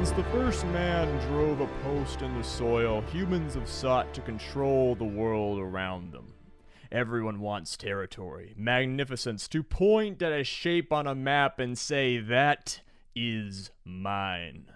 Since the first man drove a post in the soil, humans have sought to control the world around them. Everyone wants territory, magnificence, to point at a shape on a map and say, "That is mine."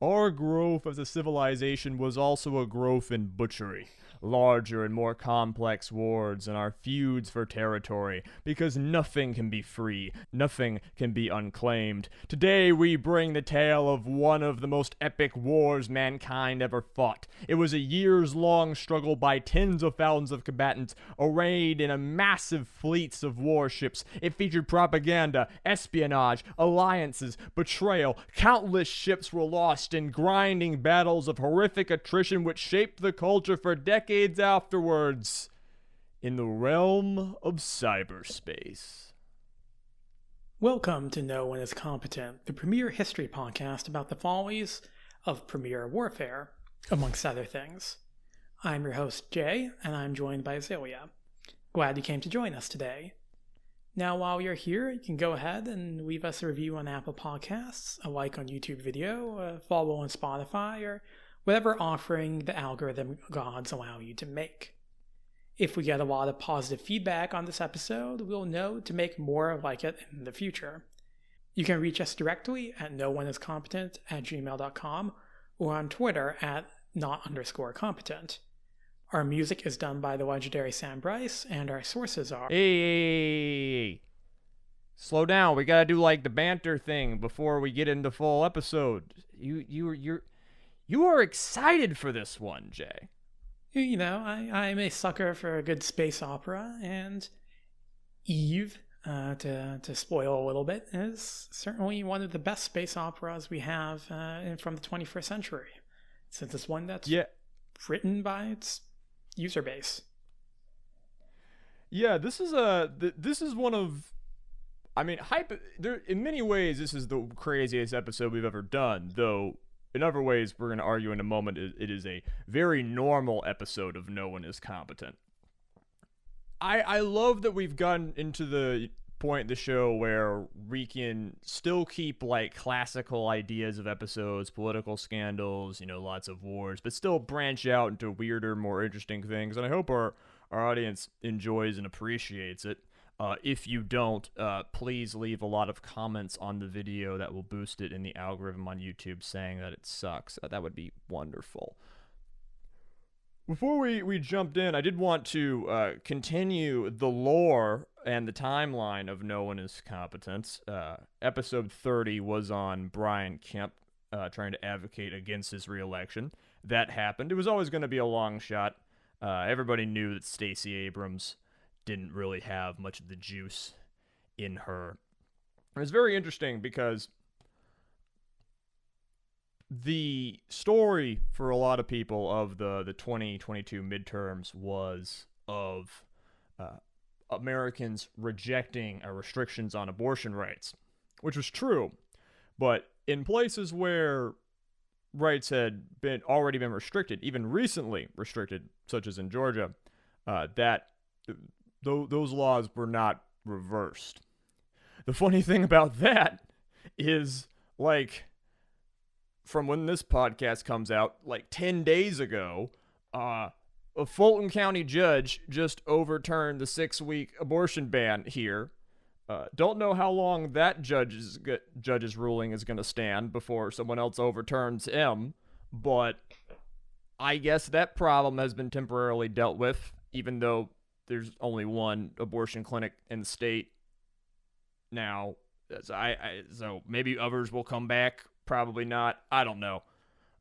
Our growth as a civilization was also a growth in butchery, larger and more complex wars, and our feuds for territory, because nothing can be free, nothing can be unclaimed. Today we bring the tale of one of the most epic wars mankind ever fought. It was a years-long struggle by tens of thousands of combatants, arrayed in a massive fleets of warships. It featured propaganda, espionage, alliances, betrayal. Countless ships were lost in grinding battles of horrific attrition which shaped the culture for decades afterwards, in the realm of cyberspace. Welcome to No One is Competent, the premier history podcast about the follies of premier warfare, amongst other things. I'm your host, Jay, and I'm joined by Azalea. Glad you came to join us today. Now, while you're here, you can go ahead and leave us a review on Apple Podcasts, a like on YouTube video, a follow on Spotify, or whatever offering the algorithm gods allow you to make. If we get a lot of positive feedback on this episode, we'll know to make more like it in the future. You can reach us directly at nooneiscompetent@gmail.com or on Twitter at not_competent. Our music is done by the legendary Sam Bryce, and our sources are... Hey, slow down. We gotta do like the banter thing before we get into full episode. You are excited for this one, Jay. You know, I'm a sucker for a good space opera, and Eve, to spoil a little bit, is certainly one of the best space operas we have from the 21st century, since it's one that's written by its user base. Yeah, this is one of, I mean, in many ways, this is the craziest episode we've ever done, though in other ways, we're going to argue in a moment, it is a very normal episode of No One is Competent. I love that we've gotten into the point in the show where we can still keep like classical ideas of episodes, political scandals, lots of wars, but still branch out into weirder, more interesting things. And I hope our audience enjoys and appreciates it. If you don't, please leave a lot of comments on the video that will boost it in the algorithm on YouTube saying that it sucks. That would be wonderful. Before we jumped in, I did want to continue the lore and the timeline of No One is Competent. Episode 30 was on Brian Kemp trying to advocate against his re-election. That happened. It was always going to be a long shot. Everybody knew that Stacey Abrams didn't really have much of the juice in her. It was very interesting because the story for a lot of people of the 2022 midterms was of Americans rejecting restrictions on abortion rights, which was true. But in places where rights had already been restricted, even recently restricted, such as in Georgia, those laws were not reversed. The funny thing about that is, like, from when this podcast comes out, like 10 days ago, a Fulton County judge just overturned the 6-week abortion ban here. Don't know how long that judge's ruling is going to stand before someone else overturns him, but I guess that problem has been temporarily dealt with, even though there's only one abortion clinic in the state now. So maybe others will come back. Probably not. I don't know.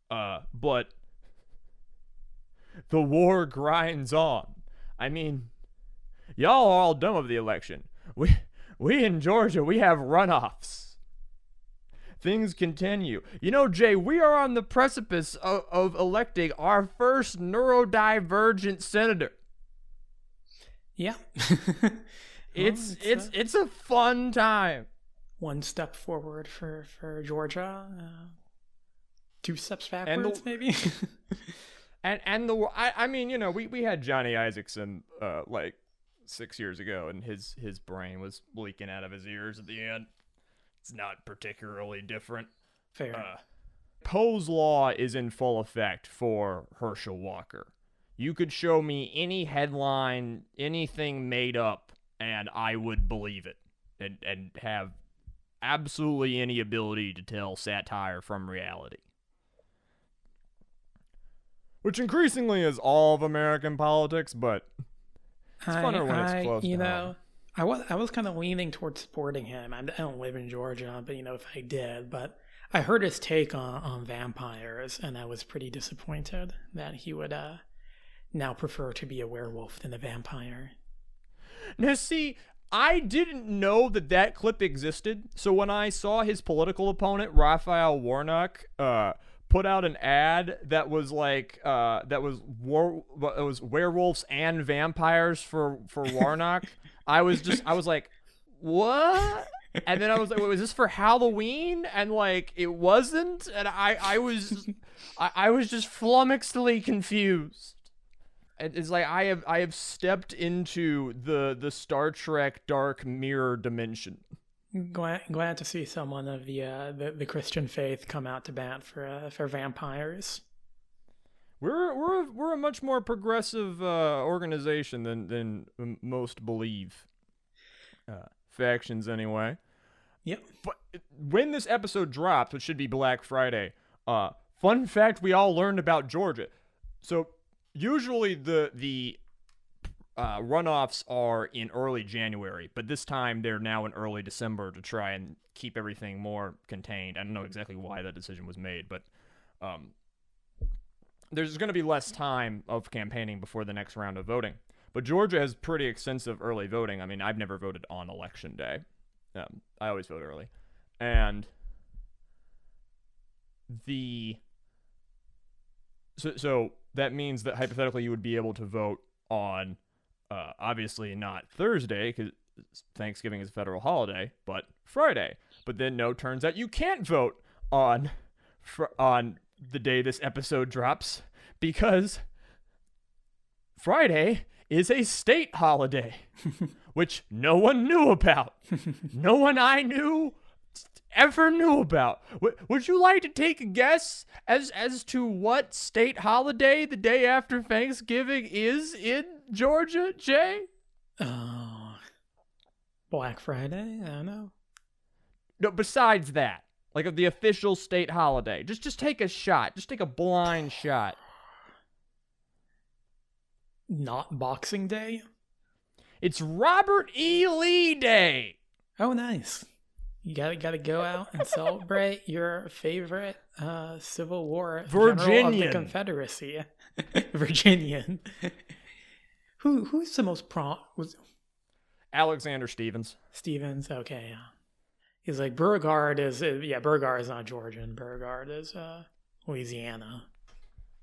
But the war grinds on. I mean, y'all are all done with the election. We in Georgia, we have runoffs. Things continue. Jay, we are on the precipice of electing our first neurodivergent senator. Yeah. It's a fun time. One step forward for Georgia, 2 steps backwards, maybe. we had Johnny Isaacson like 6 years ago, and his brain was leaking out of his ears at the end. It's not particularly different. Fair. Poe's Law is in full effect for Herschel Walker. You could show me any headline, anything made up, and I would believe it and have absolutely any ability to tell satire from reality. Which increasingly is all of American politics, but it's funner when it's close to home. I was kind of leaning towards supporting him. I don't live in Georgia, but if I did, but I heard his take on vampires, and I was pretty disappointed that he would now prefer to be a werewolf than a vampire. Now, see, I didn't know that clip existed, so when I saw his political opponent, Raphael Warnock, put out an ad that was like it was werewolves and vampires for Warnock. I was like, what? And then I was like, wait, was this for Halloween? And like, it wasn't. And I was just flummoxedly confused. It's like I have stepped into the Star Trek dark mirror dimension. Glad to see someone of the Christian faith come out to bat for vampires. We're a much more progressive organization than most believe. Factions anyway. Yep. But when this episode drops, which should be Black Friday, fun fact we all learned about Georgia. So usually the runoffs are in early January, but this time they're now in early December to try and keep everything more contained. I don't know exactly why that decision was made, but there's going to be less time of campaigning before the next round of voting. But Georgia has pretty extensive early voting. I mean, I've never voted on election day. I always vote early. And so that means that hypothetically you would be able to vote on, obviously not Thursday, because Thanksgiving is a federal holiday, but Friday. But then turns out you can't vote on the day this episode drops, because Friday is a state holiday, which no one knew about. No one I knew ever knew about. Would you like to take a guess as to what state holiday the day after Thanksgiving is in Georgia, Jay? Black Friday? I don't know. No, besides that, like of the official state holiday. Just take a shot. Just take a blind shot. Not Boxing Day? It's Robert E. Lee Day. Oh, nice. You gotta go out and celebrate your favorite Civil War general of the Confederacy. Virginian. Who's the most Alexander Stephens. Stephens, okay, yeah. He's like, Beauregard is not Georgian. Beauregard is Louisiana.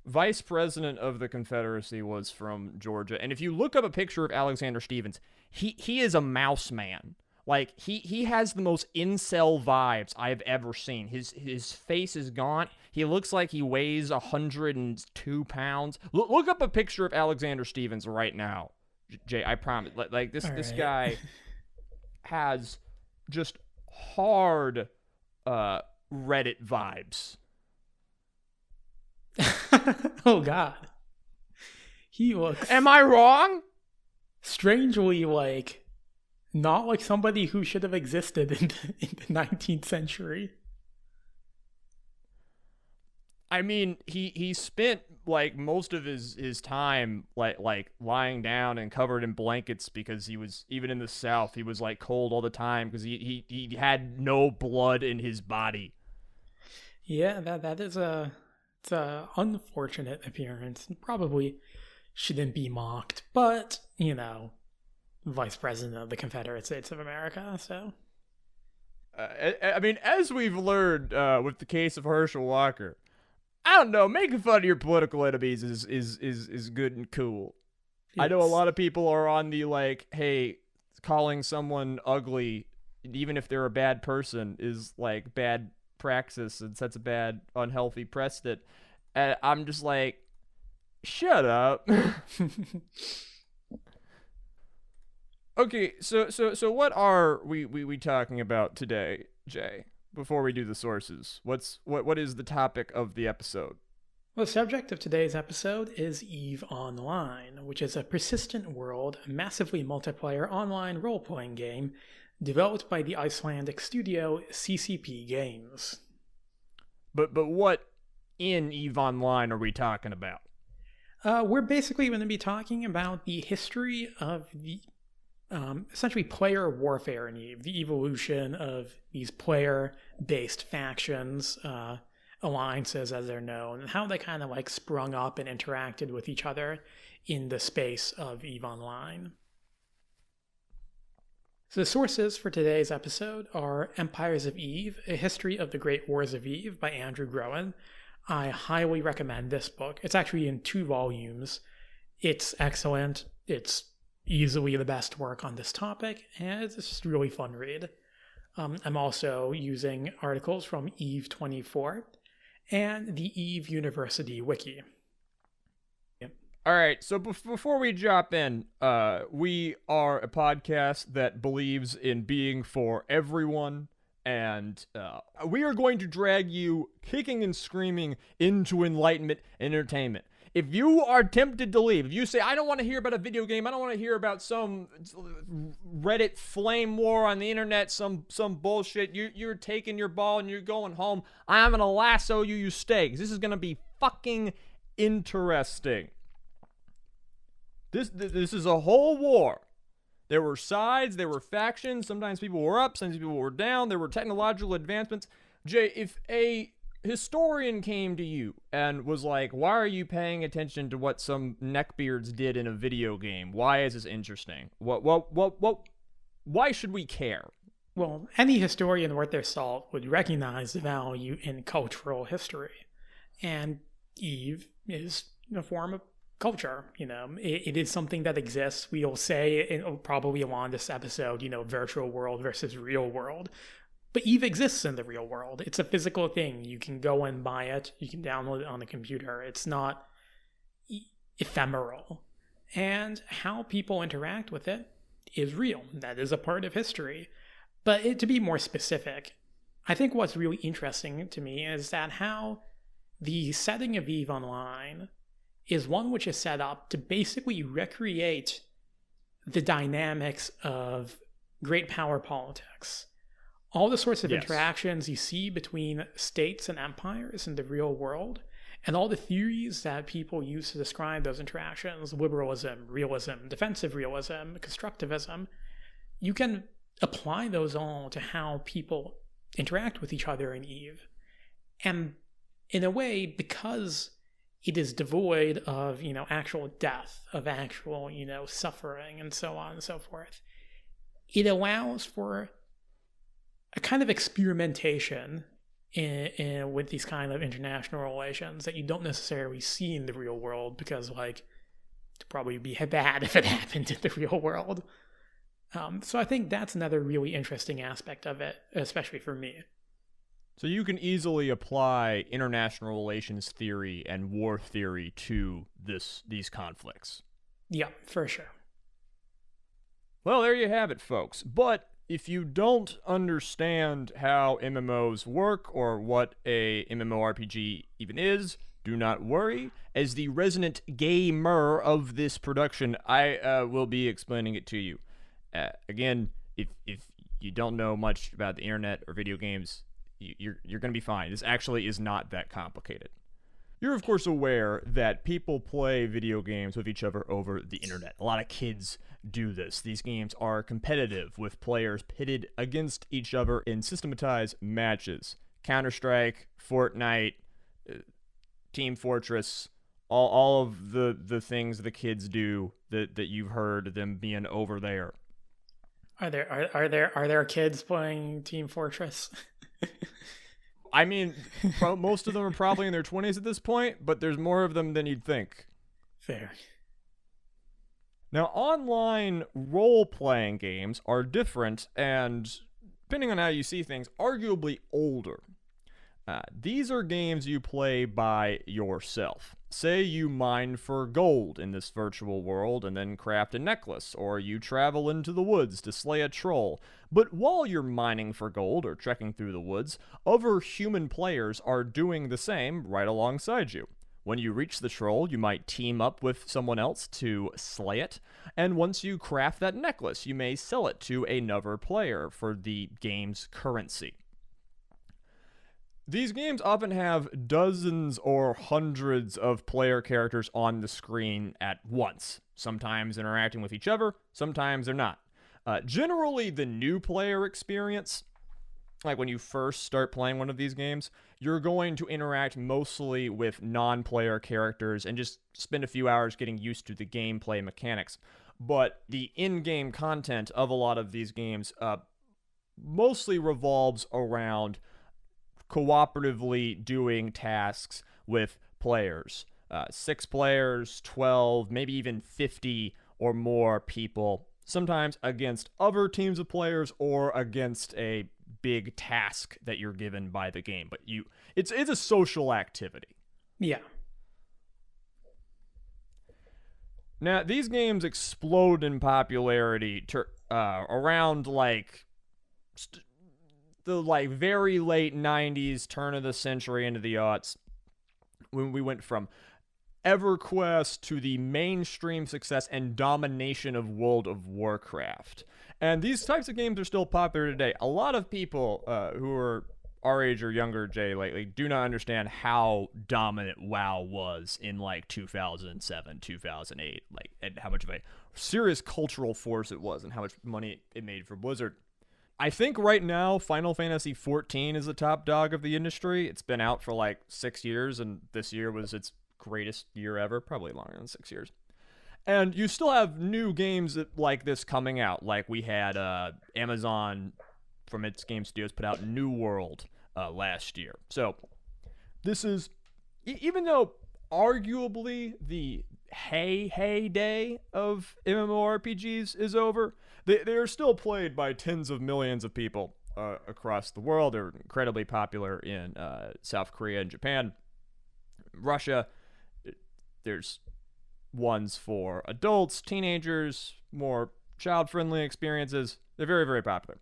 Vice President of the Confederacy was from Georgia. And if you look up a picture of Alexander Stephens, he is a mouse man. Like, he has the most incel vibes I've ever seen. His face is gaunt. He looks like he weighs 102 pounds. Look up a picture of Alexander Stephens right now, Jay. I promise. Like this guy has just hard Reddit vibes. Oh God, he looks. Am I wrong? Strangely, like, not like somebody who should have existed in the 19th century. I mean, he spent like most of his time like lying down and covered in blankets, because he was, even in the South, he was like cold all the time because he had no blood in his body. Yeah, it's a unfortunate appearance. Probably shouldn't be mocked, but Vice President of the Confederate States of America, so. I mean, as we've learned with the case of Herschel Walker, I don't know, making fun of your political enemies is good and cool. Yes. I know a lot of people are on the like, hey, calling someone ugly, even if they're a bad person, is like bad praxis and sets a bad, unhealthy precedent. And I'm just like, shut up. Okay, so what are we talking about today, Jay? before we do the sources? What is the topic of the episode? Well, the subject of today's episode is EVE Online, which is a persistent world, massively multiplayer online role-playing game developed by the Icelandic studio CCP Games. But what in EVE Online are we talking about? We're basically going to be talking about the history of the essentially player warfare in EVE, the evolution of these player-based factions, alliances as they're known, and how they kind of like sprung up and interacted with each other in the space of EVE Online. So the sources for today's episode are Empires of EVE, A History of the Great Wars of EVE by Andrew Groen. I highly recommend this book. It's actually in 2 volumes. It's excellent. It's easily the best work on this topic, and it's just a really fun read. I'm also using articles from EVE24 and the EVE University Wiki. All right, so before we drop in, we are a podcast that believes in being for everyone, and we are going to drag you kicking and screaming into enlightenment and entertainment. If you are tempted to leave, if you say, I don't want to hear about a video game, I don't want to hear about some Reddit flame war on the internet, some bullshit, you're taking your ball and you're going home, I'm going to lasso you steaks. This is going to be fucking interesting. This is a whole war. There were sides, there were factions, sometimes people were up, sometimes people were down, there were technological advancements. Jay, if a historian came to you and was like, why are you paying attention to what some neckbeards did in a video game? Why is this interesting? Why should we care? Well, any historian worth their salt would recognize the value in cultural history. And EVE is a form of culture, it is something that exists. We'll say probably along this episode, virtual world versus real world. But EVE exists in the real world. It's a physical thing. You can go and buy it. You can download it on the computer. It's not ephemeral. And how people interact with it is real. That is a part of history. But to be more specific, I think what's really interesting to me is that how the setting of EVE Online is one which is set up to basically recreate the dynamics of great power politics. All the sorts of interactions you see between states and empires in the real world, and all the theories that people use to describe those interactions, liberalism, realism, defensive realism, constructivism, you can apply those all to how people interact with each other in EVE. And in a way, because it is devoid of, actual death, of actual, suffering, and so on and so forth, it allows for a kind of experimentation with these kind of international relations that you don't necessarily see in the real world, because, it'd probably be bad if it happened in the real world. So I think that's another really interesting aspect of it, especially for me. So you can easily apply international relations theory and war theory to these conflicts. Yeah, for sure. Well, there you have it, folks. But if you don't understand how MMOs work or what a MMORPG even is, do not worry. As the resident gamer of this production, I will be explaining it to you. Again, if you don't know much about the internet or video games, you're going to be fine. This actually is not that complicated. You're, of course, aware that people play video games with each other over the internet. A lot of kids do this. These games are competitive, with players pitted against each other in systematized matches. Counter-Strike, Fortnite, Team Fortress, all of the things the kids do that you've heard them being over there. Are there kids playing Team Fortress? I mean, most of them are probably in their 20s at this point, but there's more of them than you'd think. Fair. Now, online role-playing games are different and, depending on how you see things, arguably older. These are games you play by yourself. Say you mine for gold in this virtual world and then craft a necklace, or you travel into the woods to slay a troll. But while you're mining for gold or trekking through the woods, other human players are doing the same right alongside you. When you reach the troll, you might team up with someone else to slay it, and once you craft that necklace, you may sell it to another player for the game's currency. These games often have dozens or hundreds of player characters on the screen at once, sometimes interacting with each other, sometimes they're not. Generally, the new player experience, like when you first start playing one of these games, you're going to interact mostly with non-player characters and just spend a few hours getting used to the gameplay mechanics. But the in-game content of a lot of these games mostly revolves around cooperatively doing tasks with players. 6 players, 12, maybe even 50 or more people, sometimes against other teams of players or against a big task that you're given by the game. But it's a social activity. Yeah. Now, these games explode in popularity around the very late 90s, turn of the century into the aughts, when we went from EverQuest to the mainstream success and domination of World of Warcraft. And these types of games are still popular today. A lot of people who are our age or younger, Jay, lately, do not understand how dominant WoW was in 2007, 2008, and how much of a serious cultural force it was and how much money it made for Blizzard. I think right now Final Fantasy XIV is the top dog of the industry. It's been out for 6 years, and this year was its greatest year ever, probably longer than 6 years. And you still have new games like this coming out. Like we had Amazon from its game studios put out New World last year. So this is, even though arguably the heyday of MMORPGs is over, they are still played by tens of millions of people across the world. They're incredibly popular in South Korea and Japan. Russia, there's ones for adults, teenagers, more child-friendly experiences. They're very, very popular.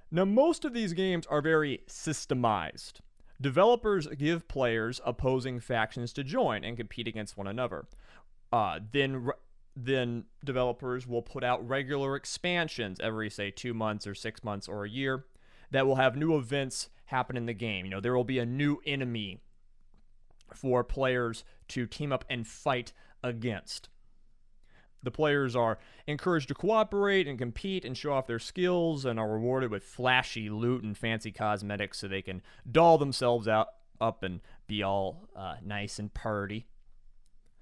Now, most of these games are very systemized. Developers give players opposing factions to join and compete against one another. Then developers will put out regular expansions every, say, 2 months or 6 months or a year that will have new events happen in the game. There will be a new enemy for players to team up and fight against. The players are encouraged to cooperate and compete and show off their skills and are rewarded with flashy loot and fancy cosmetics so they can doll themselves up and be all nice and purty.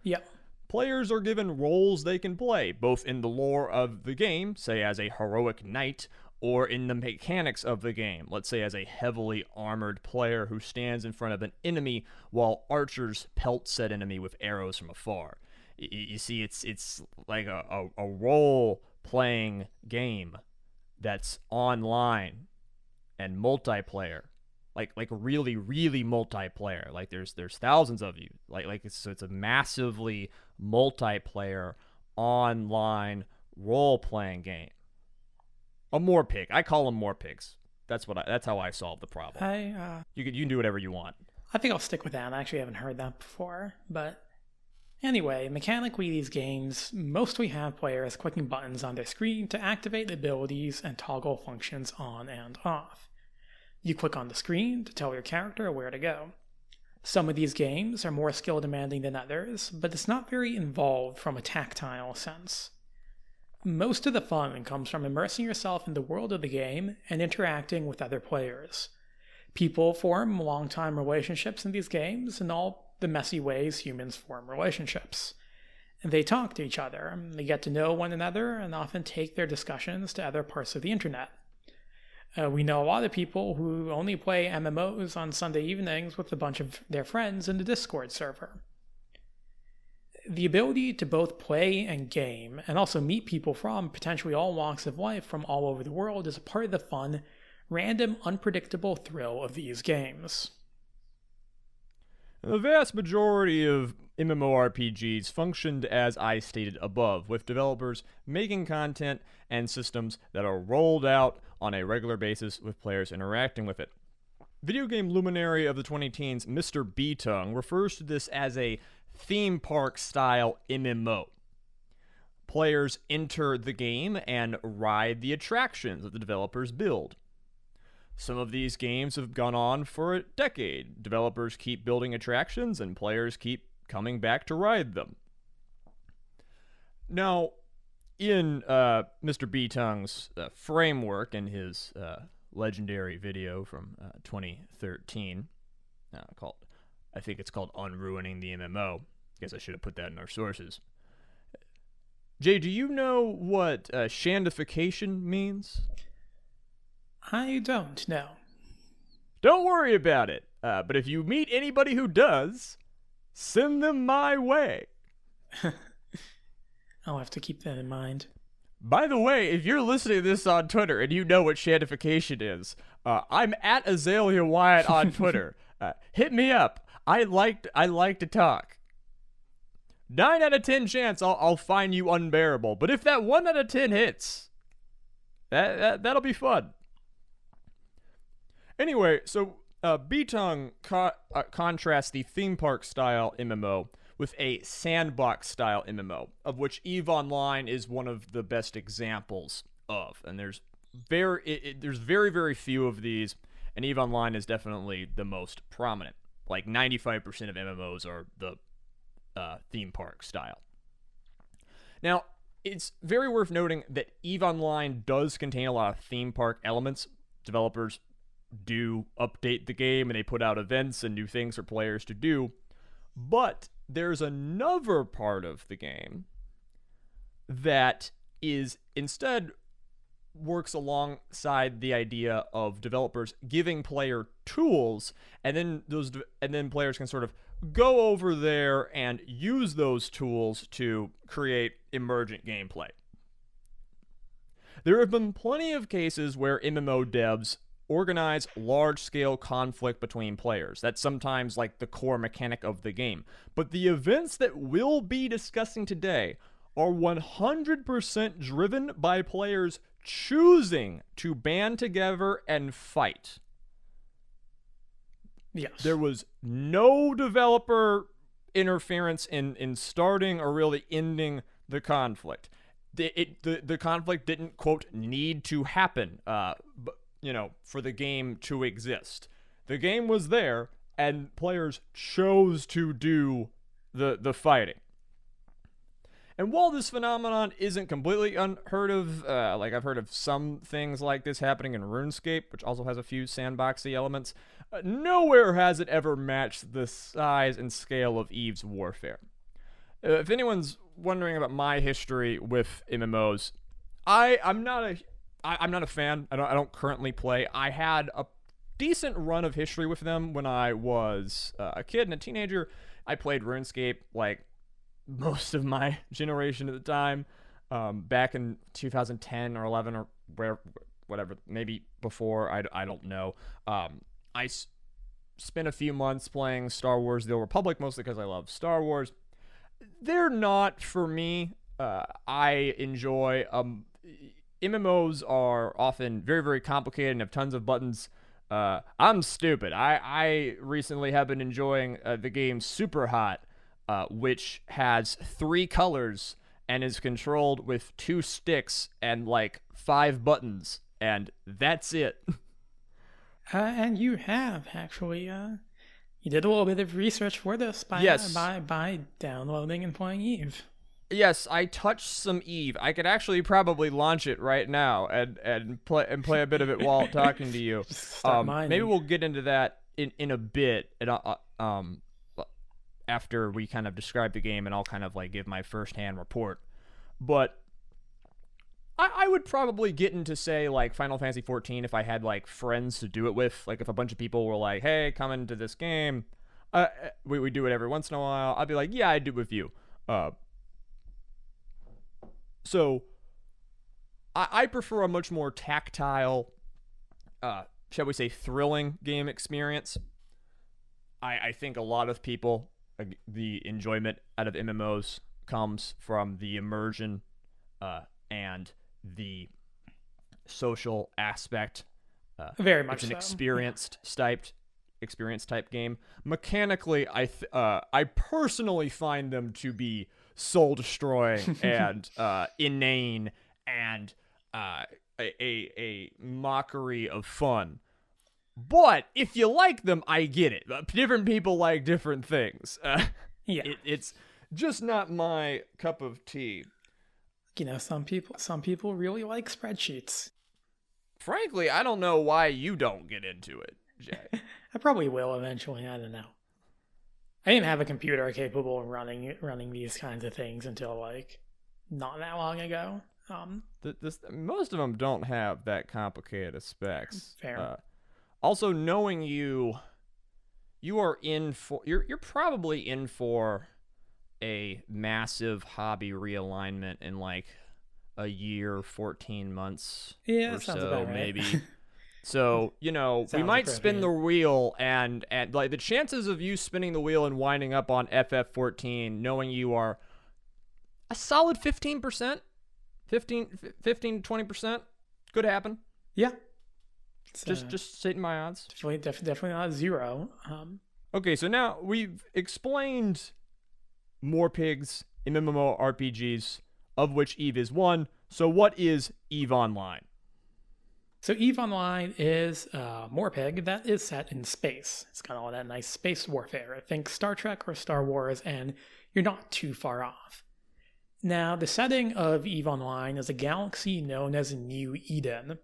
Yeah. Players are given roles they can play, both in the lore of the game, say as a heroic knight, or in the mechanics of the game, let's say as a heavily armored player who stands in front of an enemy while archers pelt said enemy with arrows from afar. You see, it's like a role-playing game that's online and multiplayer, like really, really multiplayer. Like there's thousands of you. So it's a massively multiplayer online role-playing game. A Morpig. I call them Morpigs. That's how I solve the problem. You can do whatever you want. I think I'll stick with that. I actually haven't heard that before, but anyway, mechanically these games mostly have players clicking buttons on their screen to activate abilities and toggle functions on and off. You click on the screen to tell your character where to go. Some of these games are more skill demanding than others, but it's not very involved from a tactile sense. Most of the fun comes from immersing yourself in the world of the game and interacting with other players. People form long-time relationships in these games in all the messy ways humans form relationships. They talk to each other, they get to know one another, and often take their discussions to other parts of the internet. We know a lot of people who only play MMOs on Sunday evenings with a bunch of their friends in the Discord server. The ability to both play and game, and also meet people from potentially all walks of life from all over the world, is a part of the fun, random, unpredictable thrill of these games. The vast majority of MMORPGs functioned as I stated above, with developers making content and systems that are rolled out on a regular basis with players interacting with it. Video game luminary of the 2010s, Mr. B-Tongue, refers to this as a theme park style MMO. Players enter the game and ride the attractions that the developers build. Some of these games have gone on for a decade. Developers keep building attractions and players keep coming back to ride them. Now, in Mr. B-Tongue's framework in his legendary video from 2013, I think it's called Unruining the MMO. Guess I should have put that in our sources. Jay, do you know what shandification means? I don't know. Don't worry about it. But if you meet anybody who does, send them my way. I'll have to keep that in mind. By the way, if you're listening to this on Twitter and you know what shandification is, I'm at Azalea Wyatt on Twitter. Hit me up. I like to talk. 9 out of 10 chance I'll find you unbearable. But if that 1 out of 10 hits, that'll be fun. Anyway, so B-Tongue contrasts the theme park style MMO with a sandbox style MMO, of which EVE Online is one of the best examples of. And there's very, very few of these, and EVE Online is definitely the most prominent. Like 95% of MMOs are the theme park style. Now, it's very worth noting that EVE Online does contain a lot of theme park elements. Developers do update the game and they put out events and new things for players to do. But there's another part of the game that is instead works alongside the idea of developers giving player tools, and then players can sort of go over there and use those tools to create emergent gameplay. There have been plenty of cases where MMO devs organize large-scale conflict between players. That's sometimes like the core mechanic of the game. But the events that we'll be discussing today are 100% driven by players choosing to band together and fight. Yes. There was no developer interference in starting or really ending the conflict. The conflict didn't, quote, need to happen, for the game to exist. The game was there, and players chose to do the fighting. And while this phenomenon isn't completely unheard of, I've heard of some things like this happening in RuneScape, which also has a few sandboxy elements, nowhere has it ever matched the size and scale of EVE's warfare. If anyone's wondering about my history with MMOs, I'm not a fan. I don't currently play. I had a decent run of history with them when I was a kid and a teenager. I played RuneScape like most of my generation at the time, back in 2010 or 11 or whatever, maybe before. I don't know. I spent a few months playing Star Wars: The Old Republic, mostly because I love Star Wars. They're not for me. I enjoy MMOs are often very, very complicated and have tons of buttons. I'm stupid. I recently have been enjoying the game Super Hot, which has 3 colors and is controlled with 2 sticks and like 5 buttons, and that's it. And you have actually, you did a little bit of research for this by downloading and playing EVE. Yes, I touched some EVE. I could actually probably launch it right now and play a bit of it while talking to you. Maybe we'll get into that in a bit, and after we kind of describe the game, and I'll kind of like give my first-hand report. But I would probably get into, say, like Final Fantasy 14 if I had like friends to do it with. Like if a bunch of people were like, "Hey, come into this game," we do it every once in a while. I'd be like, "Yeah, I'd do it with you." So I prefer a much more tactile, shall we say, thrilling game experience. I think a lot of people the enjoyment out of MMOs comes from the immersion and the social aspect. Very much it's an so. experience type game. Mechanically, I personally find them to be soul destroying and inane and a mockery of fun. But if you like them, I get it. Different people like different things. It's just not my cup of tea. Some people really like spreadsheets. Frankly, I don't know why you don't get into it, Jay. I probably will eventually. I don't know. I didn't have a computer capable of running these kinds of things until like not that long ago. Most of them don't have that complicated of specs. Fair. Also, knowing you are you're probably in for a massive hobby realignment in like a year, 14 months or sounds so, about right. maybe. So, we might spin the wheel and like the chances of you spinning the wheel and winding up on FF14, knowing you are a solid 15%, 15-20% could happen. Yeah. Just stating my odds. Definitely not zero. Okay, so now we've explained more pigs in MMORPGs, of which EVE is one. So what is EVE Online? So EVE Online is a Morpg that is set in space. It's got all that nice space warfare. Think Star Trek or Star Wars, and you're not too far off. Now, the setting of EVE Online is a galaxy known as New Eden.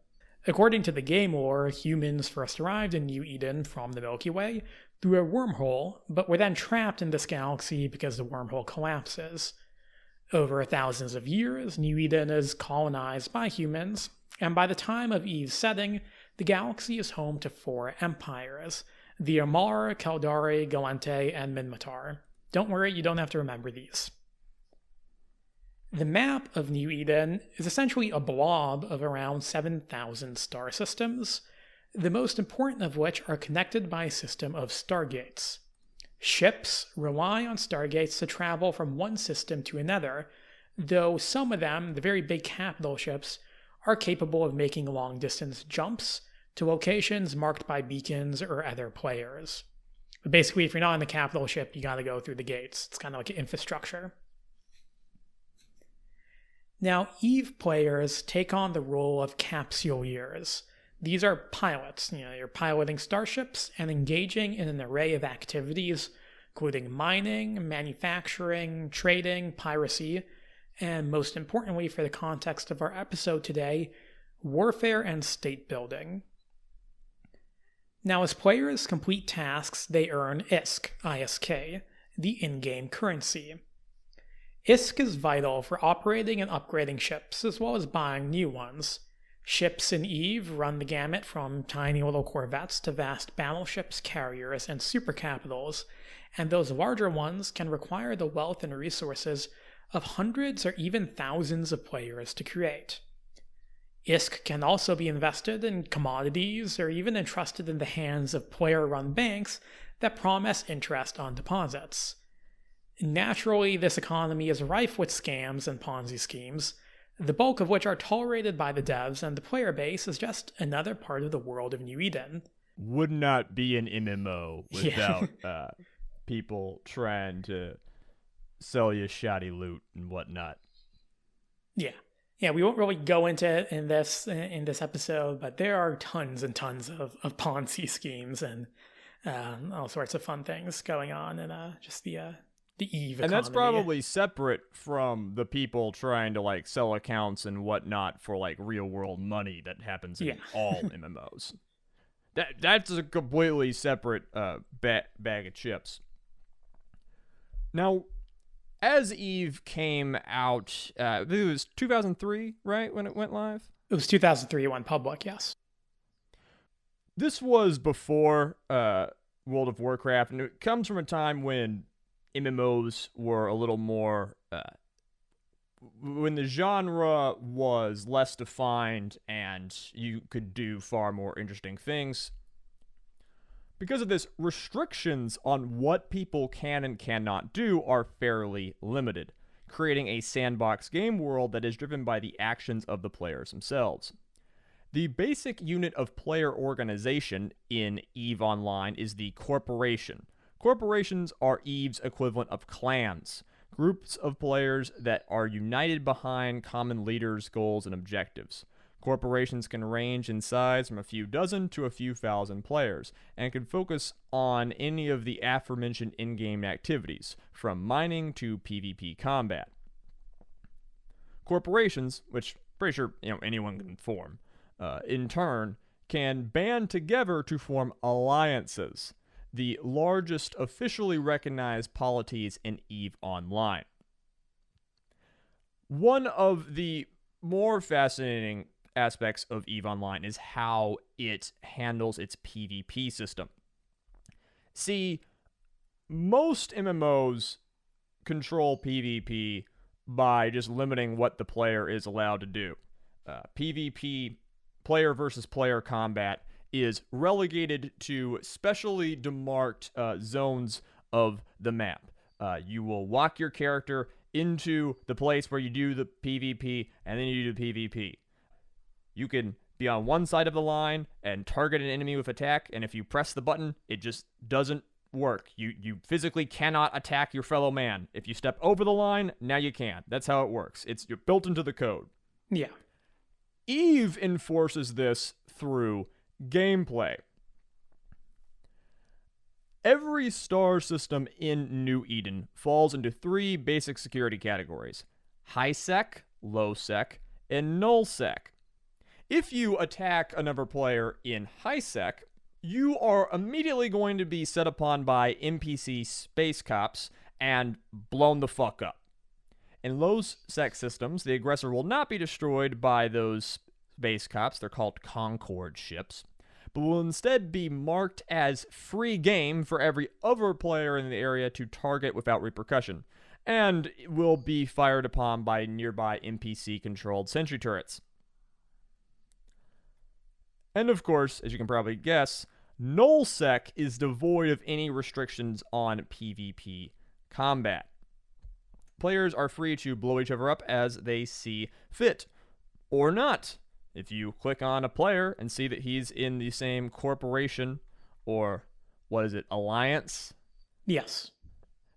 According to the game lore, humans first arrived in New Eden from the Milky Way through a wormhole, but were then trapped in this galaxy because the wormhole collapses. Over thousands of years, New Eden is colonized by humans, and by the time of EVE's setting, the galaxy is home to 4 empires: the Amar, Kaldari, Galente, and Minmatar. Don't worry, you don't have to remember these. The map of New Eden is essentially a blob of around 7,000 star systems, the most important of which are connected by a system of stargates. Ships rely on stargates to travel from one system to another, though some of them, the very big capital ships, are capable of making long-distance jumps to locations marked by beacons or other players. But basically, if you're not in the capital ship, you gotta go through the gates. It's kind of like an infrastructure. Now, EVE players take on the role of capsuleers. These are pilots. You're piloting starships and engaging in an array of activities, including mining, manufacturing, trading, piracy, and most importantly for the context of our episode today, warfare and state building. Now, as players complete tasks, they earn ISK, the in-game currency. ISK is vital for operating and upgrading ships, as well as buying new ones. Ships in EVE run the gamut from tiny little corvettes to vast battleships, carriers, and supercapitals, and those larger ones can require the wealth and resources of hundreds or even thousands of players to create. ISK can also be invested in commodities or even entrusted in the hands of player-run banks that promise interest on deposits. Naturally, this economy is rife with scams and Ponzi schemes, the bulk of which are tolerated by the devs, and the player base is just another part of the world of New Eden. Would not be an MMO without people trying to sell you shoddy loot and whatnot. Yeah, we won't really go into it in this episode, but there are tons and tons of Ponzi schemes and all sorts of fun things going on in just the EVE economy. And that's probably separate from the people trying to like sell accounts and whatnot for like real world money that happens in all MMOs. That's a completely separate bag of chips. Now, as EVE came out, I believe it was 2003, right, when it went live? It was 2003 it went public, yes. This was before World of Warcraft, and it comes from a time when MMOs were a little more, when the genre was less defined and you could do far more interesting things. Because of this, restrictions on what people can and cannot do are fairly limited, creating a sandbox game world that is driven by the actions of the players themselves. The basic unit of player organization in EVE Online is the corporation. Corporations are EVE's equivalent of clans, groups of players that are united behind common leaders, goals, and objectives. Corporations can range in size from a few dozen to a few thousand players, and can focus on any of the aforementioned in-game activities, from mining to PvP combat. Corporations, which pretty sure anyone can form, in turn, can band together to form alliances, the largest officially recognized polities in EVE Online. One of the more fascinating aspects of EVE Online is how it handles its PvP system. See, most MMOs control PvP by just limiting what the player is allowed to do. PvP, player versus player combat, is relegated to specially demarked zones of the map. You will walk your character into the place where you do the PvP, and then you do PvP. You can be on one side of the line and target an enemy with attack, and if you press the button, it just doesn't work. You physically cannot attack your fellow man. If you step over the line, now you can. That's how it works. You're built into the code. Yeah. EVE enforces this through gameplay. Every star system in New Eden falls into three basic security categories: high sec, low sec, and null sec. If you attack another player in high sec, you are immediately going to be set upon by NPC space cops and blown the fuck up. In low sec systems, the aggressor will not be destroyed by those space cops, they're called Concord ships, but will instead be marked as free game for every other player in the area to target without repercussion, and will be fired upon by nearby NPC-controlled sentry turrets. And of course, as you can probably guess, nullsec is devoid of any restrictions on PvP combat. Players are free to blow each other up as they see fit, or not. If you click on a player and see that he's in the same corporation, or alliance? Yes.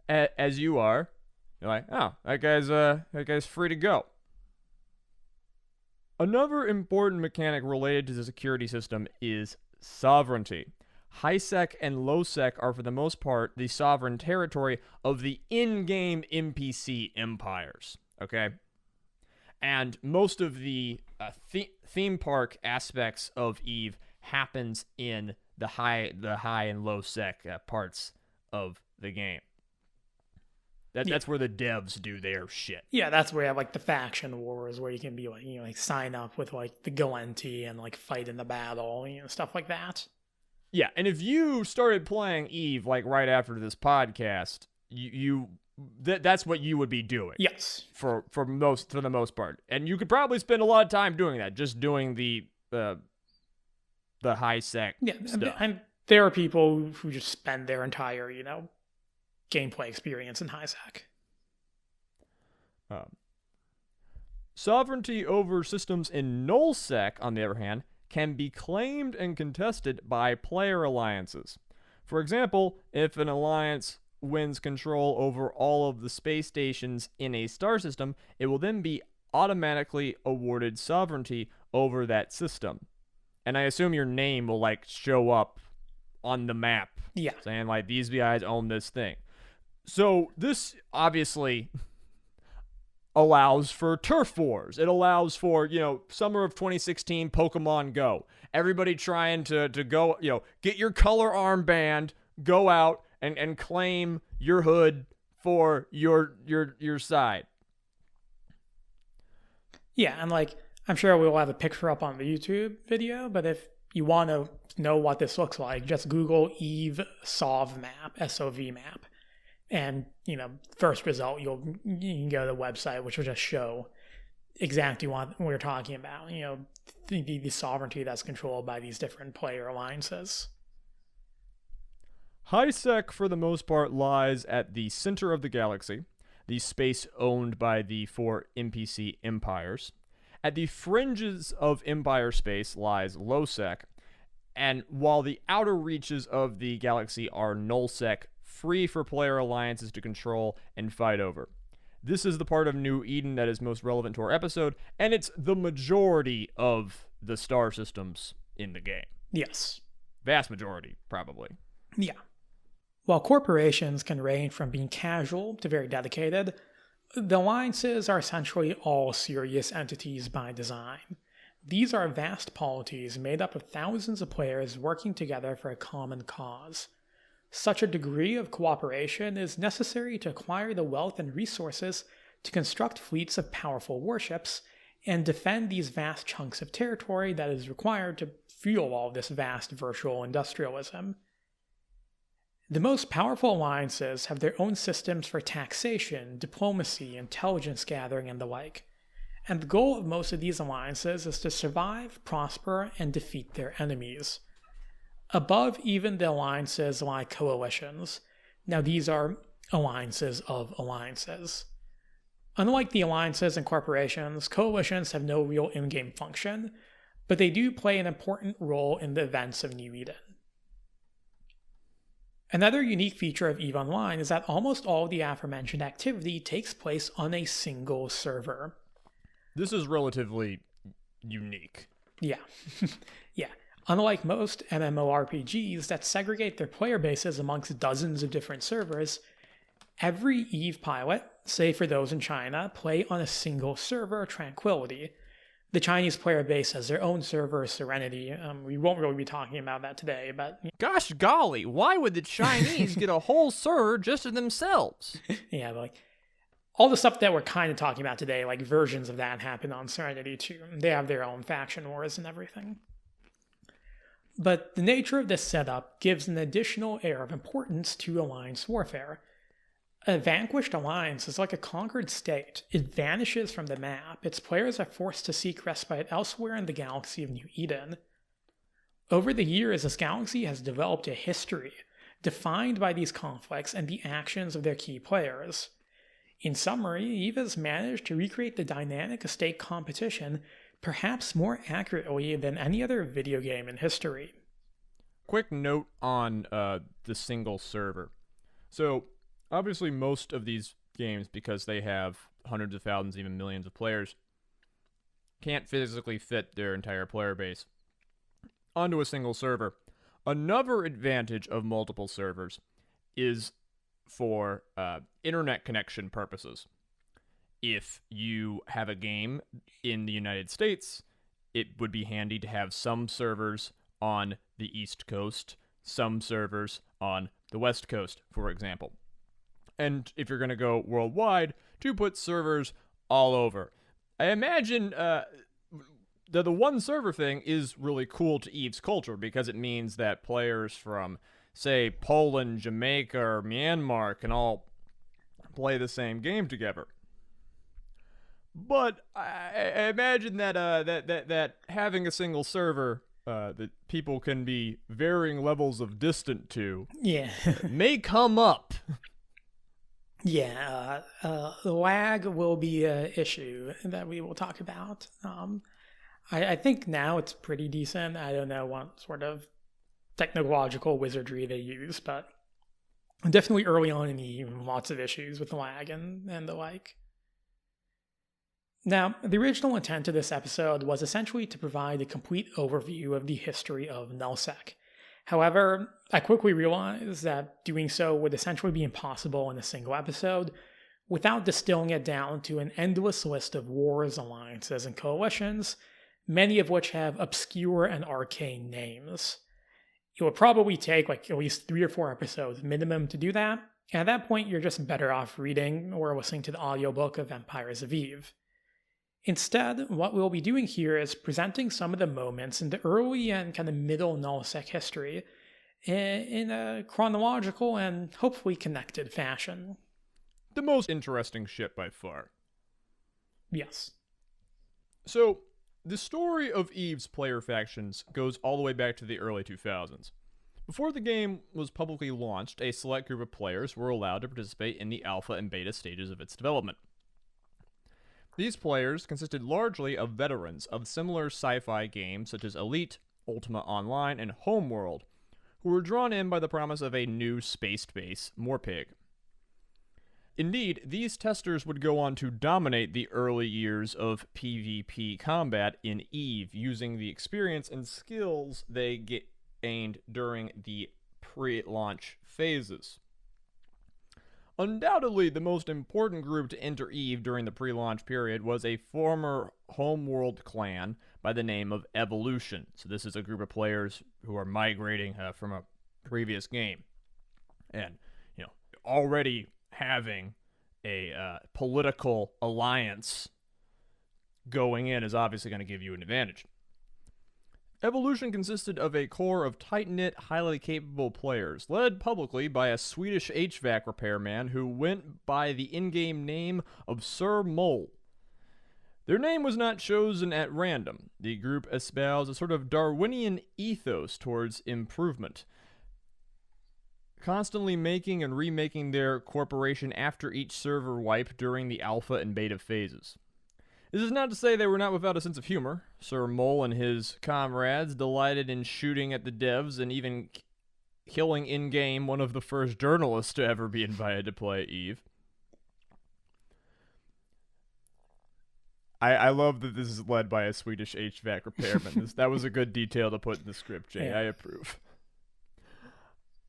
As you are, you're like, oh, that guy's free to go. Another important mechanic related to the security system is sovereignty. High sec and low sec are for the most part the sovereign territory of the in-game NPC empires, okay? And most of the theme park aspects of EVE happens in the high and low sec parts of the game. That's where the devs do their shit. Yeah, that's where you have the faction wars, where you can be sign up with the Goenti and fight in the battle, stuff like that. Yeah, and if you started playing EVE right after this podcast, that's what you would be doing. Yes. For the most part. And you could probably spend a lot of time doing that, just doing the high sec stuff. And there are people who just spend their entire, gameplay experience in high sec. Sovereignty over systems in null sec, on the other hand, can be claimed and contested by player alliances. For example, if an alliance wins control over all of the space stations in a star system, it will then be automatically awarded sovereignty over that system. And I assume your name will show up on the map. Yeah. Saying these guys own this thing. So this obviously allows for turf wars. It allows for, summer of 2016 Pokemon Go. Everybody trying to go, get your color armband, go out and claim your hood for your side. Yeah, and I'm sure we'll have a picture up on the YouTube video, but if you want to know what this looks like, just Google EVE SOV map, SOV map. And, first result, you can go to the website, which will just show exactly what we're talking about. The sovereignty that's controlled by these different player alliances. HiSec, for the most part, lies at the center of the galaxy, the space owned by the 4 NPC empires. At the fringes of empire space lies LowSec, and while the outer reaches of the galaxy are NullSec, free for player alliances to control and fight over. This is the part of New Eden that is most relevant to our episode, and it's the majority of the star systems in the game. Yes. Vast majority, probably. Yeah. While corporations can range from being casual to very dedicated, the alliances are essentially all serious entities by design. These are vast polities made up of thousands of players working together for a common cause. Such a degree of cooperation is necessary to acquire the wealth and resources to construct fleets of powerful warships and defend these vast chunks of territory that is required to fuel all this vast virtual industrialism. The most powerful alliances have their own systems for taxation, diplomacy, intelligence gathering, and the like. And the goal of most of these alliances is to survive, prosper, and defeat their enemies. Above even the alliances lie coalitions. Now these are alliances of alliances. Unlike the alliances and corporations, coalitions have no real in-game function, but they do play an important role in the events of New Eden. Another unique feature of EVE Online is that almost all of the aforementioned activity takes place on a single server. This is relatively unique. Yeah. Yeah. Unlike most MMORPGs that segregate their player bases amongst dozens of different servers, every EVE pilot, save for those in China, play on a single server, Tranquility. The Chinese player base has their own server, Serenity. We won't really be talking about that today, but... Gosh golly, why would the Chinese get a whole server just to themselves? Yeah, but all the stuff that we're kind of talking about today, like versions of that happen on Serenity too. They have their own faction wars and everything. But the nature of this setup gives an additional air of importance to alliance warfare. A vanquished alliance is like a conquered state. It vanishes from the map. Its players are forced to seek respite elsewhere in the galaxy of New Eden. Over the years, this galaxy has developed a history, defined by these conflicts and the actions of their key players. In summary, EVE has managed to recreate the dynamic estate competition perhaps more accurately than any other video game in history. Quick note on the single server. So, obviously most of these games, because they have hundreds of thousands, even millions of players, can't physically fit their entire player base onto a single server. Another advantage of multiple servers is for internet connection purposes. If you have a game in the United States, it would be handy to have some servers on the East Coast, some servers on the West Coast, for example. And if you're going to go worldwide, to put servers all over. I imagine the one server thing is really cool to EVE's culture because it means that players from, say, Poland, Jamaica, or Myanmar can all play the same game together. But I imagine that that having a single server that people can be varying levels of distant to, may come up. Yeah, lag will be an issue that we will talk about. I think now it's pretty decent. I don't know what sort of technological wizardry they use, but definitely early on in EVE, lots of issues with lag and the like. Now, the original intent of this episode was essentially to provide a complete overview of the history of nullsec. However, I quickly realized that doing so would essentially be impossible in a single episode without distilling it down to an endless list of wars, alliances, and coalitions, many of which have obscure and arcane names. It would probably take at least 3 or 4 episodes minimum to do that, and at that point you're just better off reading or listening to the audiobook of Empires of Eve. Instead, what we'll be doing here is presenting some of the moments in the early and kind of middle nullsec history in a chronological and hopefully connected fashion. The most interesting shit by far. Yes. So, the story of EVE's player factions goes all the way back to the early 2000s. Before the game was publicly launched, a select group of players were allowed to participate in the alpha and beta stages of its development. These players consisted largely of veterans of similar sci-fi games such as Elite, Ultima Online, and Homeworld, who were drawn in by the promise of a new space-based Morpig. Indeed, these testers would go on to dominate the early years of PvP combat in EVE, using the experience and skills they gained during the pre-launch phases. Undoubtedly, the most important group to enter EVE during the pre-launch period was a former Homeworld clan by the name of Evolution. So this is a group of players who are migrating from a previous game. And, already having a political alliance going in is obviously going to give you an advantage. Evolution consisted of a core of tight-knit, highly capable players, led publicly by a Swedish HVAC repairman who went by the in-game name of Sir Mole. Their name was not chosen at random. The group espoused a sort of Darwinian ethos towards improvement, constantly making and remaking their corporation after each server wipe during the alpha and beta phases. This is not to say they were not without a sense of humor. Sir Mole and his comrades delighted in shooting at the devs and even killing in-game one of the first journalists to ever be invited to play EVE. I love that this is led by a Swedish HVAC repairman. That was a good detail to put in the script, Jay. Yeah. I approve.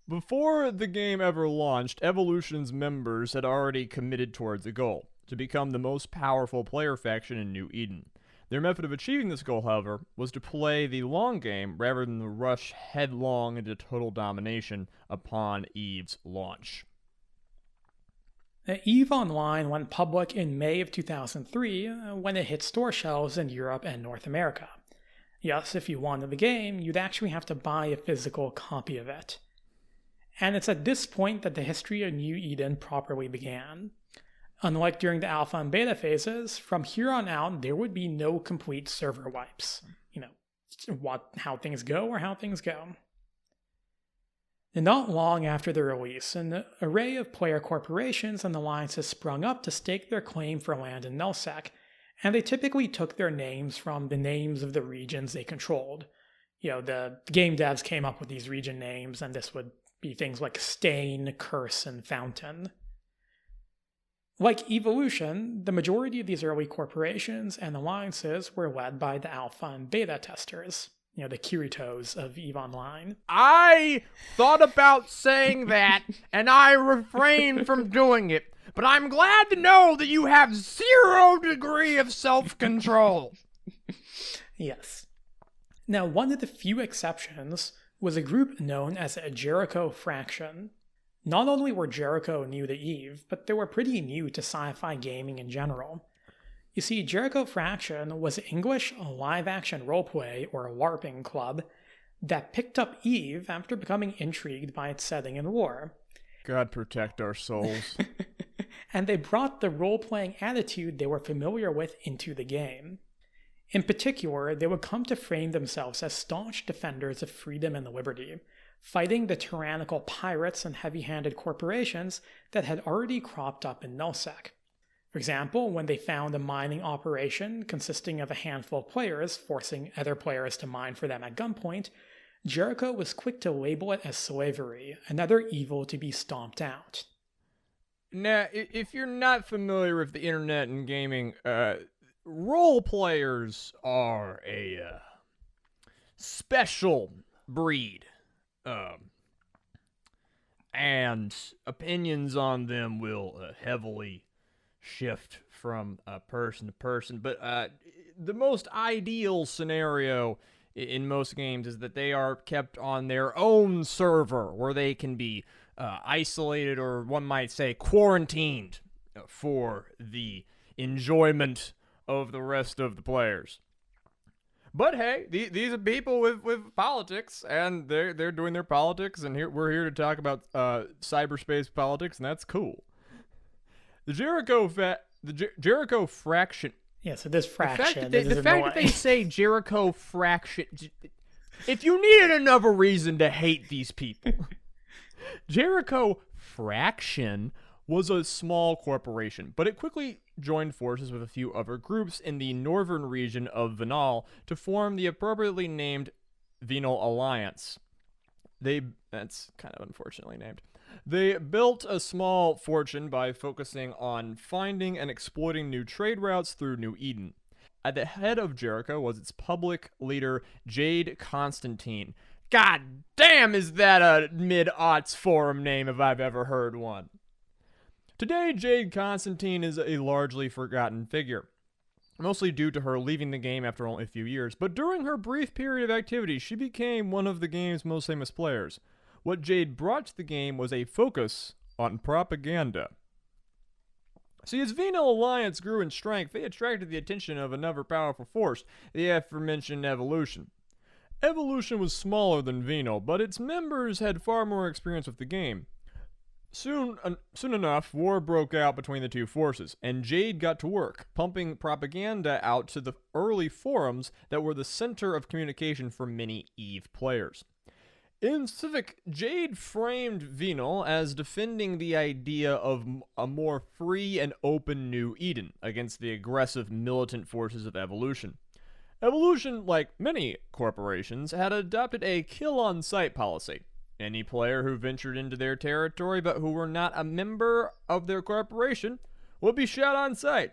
Before the game ever launched, Evolution's members had already committed towards a goal: to become the most powerful player faction in New Eden. Their method of achieving this goal, however, was to play the long game rather than to rush headlong into total domination upon EVE's launch. EVE Online went public in May of 2003 when it hit store shelves in Europe and North America. Yes, if you wanted the game, you'd actually have to buy a physical copy of it. And it's at this point that the history of New Eden properly began. Unlike during the alpha and beta phases, from here on out, there would be no complete server wipes. How things go or how things go. And not long after the release, an array of player corporations and alliances sprung up to stake their claim for land in Nullsec, and they typically took their names from the names of the regions they controlled. The game devs came up with these region names, and this would be things like Stain, Curse, and Fountain. Like Evolution, the majority of these early corporations and alliances were led by the alpha and beta testers, the Kiritos of EVE Online. I thought about saying that, and I refrained from doing it, but I'm glad to know that you have 0 degree of self-control. Yes. Now, one of the few exceptions was a group known as a Jericho Fraction. Not only were Jericho new to EVE, but they were pretty new to sci-fi gaming in general. You see, Jericho Fraction was an English live-action roleplay, or LARPing club, that picked up EVE after becoming intrigued by its setting and lore. God protect our souls. And they brought the role-playing attitude they were familiar with into the game. In particular, they would come to frame themselves as staunch defenders of freedom and liberty, fighting the tyrannical pirates and heavy-handed corporations that had already cropped up in Nullsec. For example, when they found a mining operation consisting of a handful of players forcing other players to mine for them at gunpoint, Jericho was quick to label it as slavery, another evil to be stomped out. Now, if you're not familiar with the internet and gaming, role players are a special breed. And opinions on them will heavily shift from person to person. But the most ideal scenario in most games is that they are kept on their own server, where they can be isolated, or one might say quarantined, for the enjoyment of the rest of the players. But hey, these are people with politics, and they're doing their politics, and we're here to talk about cyberspace politics, and that's cool. The Jericho Fraction. Yeah, so this fraction. The fact that they say Jericho Fraction, If you needed another reason to hate these people. Jericho Fraction was a small corporation, but it quickly joined forces with a few other groups in the northern region of Vinal to form the appropriately named Venal Alliance. That's kind of unfortunately named. They built a small fortune by focusing on finding and exploiting new trade routes through New Eden. At the head of Jericho was its public leader, Jade Constantine. God damn, is that a mid-aughts forum name if I've ever heard one. Today, Jade Constantine is a largely forgotten figure, mostly due to her leaving the game after only a few years, but during her brief period of activity, she became one of the game's most famous players. What Jade brought to the game was a focus on propaganda. See, as Venal Alliance grew in strength, they attracted the attention of another powerful force, the aforementioned Evolution. Evolution was smaller than Venal, but its members had far more experience with the game. Soon enough, war broke out between the two forces, and Jade got to work, pumping propaganda out to the early forums that were the center of communication for many EVE players. In specific, Jade framed Venal as defending the idea of a more free and open New Eden against the aggressive militant forces of Evolution. Evolution, like many corporations, had adopted a kill-on-sight policy. Any player who ventured into their territory but who were not a member of their corporation would be shot on sight.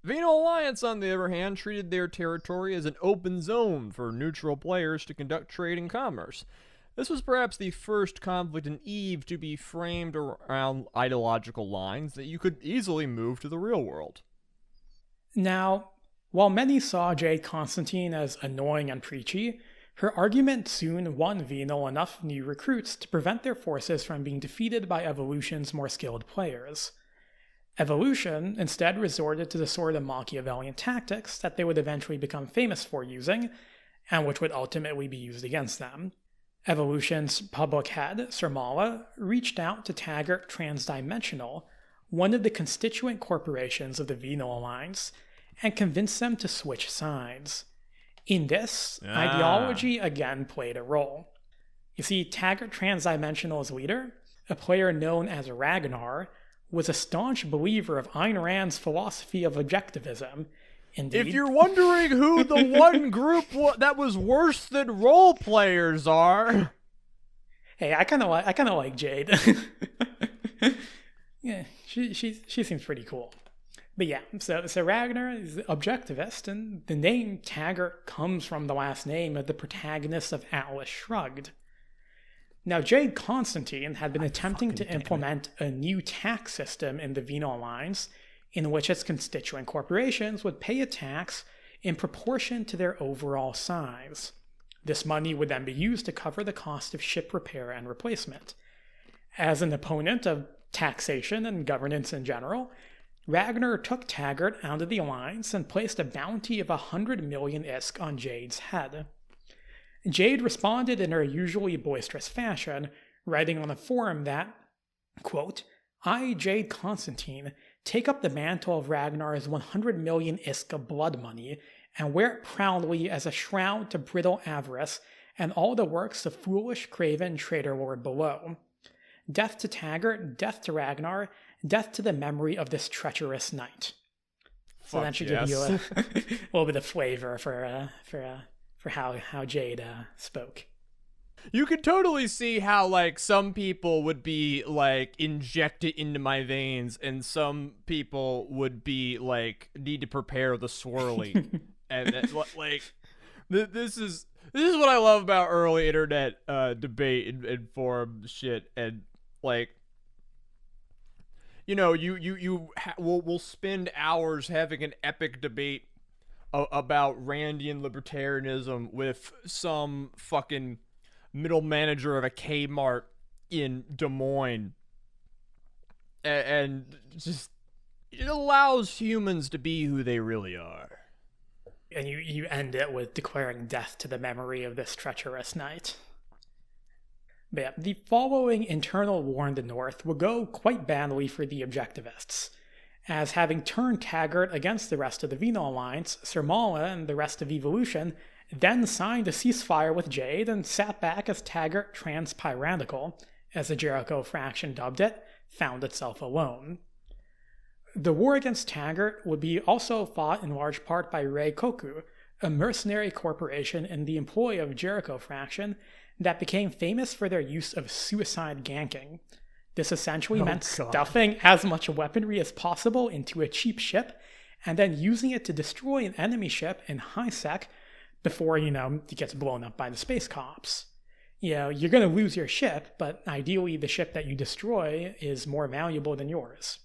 Venal Alliance, on the other hand, treated their territory as an open zone for neutral players to conduct trade and commerce. This was perhaps the first conflict in EVE to be framed around ideological lines that you could easily move to the real world. Now, while many saw Jade Constantine as annoying and preachy, her argument soon won Venal enough new recruits to prevent their forces from being defeated by Evolution's more skilled players. Evolution instead resorted to the sort of Machiavellian tactics that they would eventually become famous for using, and which would ultimately be used against them. Evolution's public head, Sirmala, reached out to Taggart Transdimensional, one of the constituent corporations of the Venal Alliance, and convinced them to switch sides. In this, ideology again played a role. You see, Taggart Transdimensional's leader, a player known as Ragnar, was a staunch believer of Ayn Rand's philosophy of objectivism. Indeed, if you're wondering who the one group that was worse than role players are... Hey, I kind of like Jade. Yeah, she seems pretty cool. But yeah, so Ragnar is objectivist, and the name Taggart comes from the last name of the protagonist of Atlas Shrugged. Now, Jade Constantine had been attempting to implement a new tax system in the Venal Alliance in which its constituent corporations would pay a tax in proportion to their overall size. This money would then be used to cover the cost of ship repair and replacement. As an opponent of taxation and governance in general, Ragnar took Taggart out of the alliance and placed a bounty of 100 million ISK on Jade's head. Jade responded in her usually boisterous fashion, writing on a forum that, quote, "I, Jade Constantine, take up the mantle of Ragnar's 100 million ISK of blood money and wear it proudly as a shroud to brittle avarice and all the works of foolish, craven traitor lord below. Death to Taggart, death to Ragnar, death to the memory of this treacherous knight." So that should give you a little bit of flavor for how Jade spoke. You could totally see how, like, some people would be, like, inject it into my veins, and some people would be, like, need to prepare the swirly. And, like, this is what I love about early internet debate and forum shit, and, like, you know, we'll spend hours having an epic debate about Randian libertarianism with some fucking middle manager of a Kmart in Des Moines, and just it allows humans to be who they really are. And you end it with declaring death to the memory of this treacherous knight. But yeah, the following internal war in the North would go quite badly for the objectivists, as having turned Taggart against the rest of the Venal Alliance, Sirmala and the rest of Evolution then signed a ceasefire with Jade and sat back as Taggart Transpyrandical, as the Jericho faction dubbed it, found itself alone. The war against Taggart would be also fought in large part by Reikoku, a mercenary corporation in the employ of Jericho faction that became famous for their use of suicide ganking. This essentially meant stuffing as much weaponry as possible into a cheap ship and then using it to destroy an enemy ship in high sec before, it gets blown up by the space cops. You're going to lose your ship, but ideally the ship that you destroy is more valuable than yours.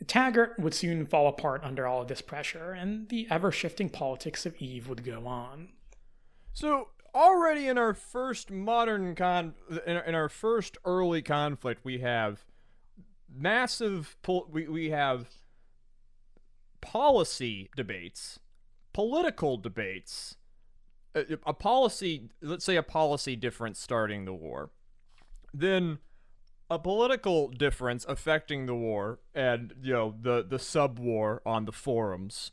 Taggart would soon fall apart under all of this pressure, and the ever-shifting politics of EVE would go on. So, already in our first in our first early conflict, we have massive we have policy debates, political debates, let's say a policy difference starting the war, then a political difference affecting the war, and the sub-war on the forums,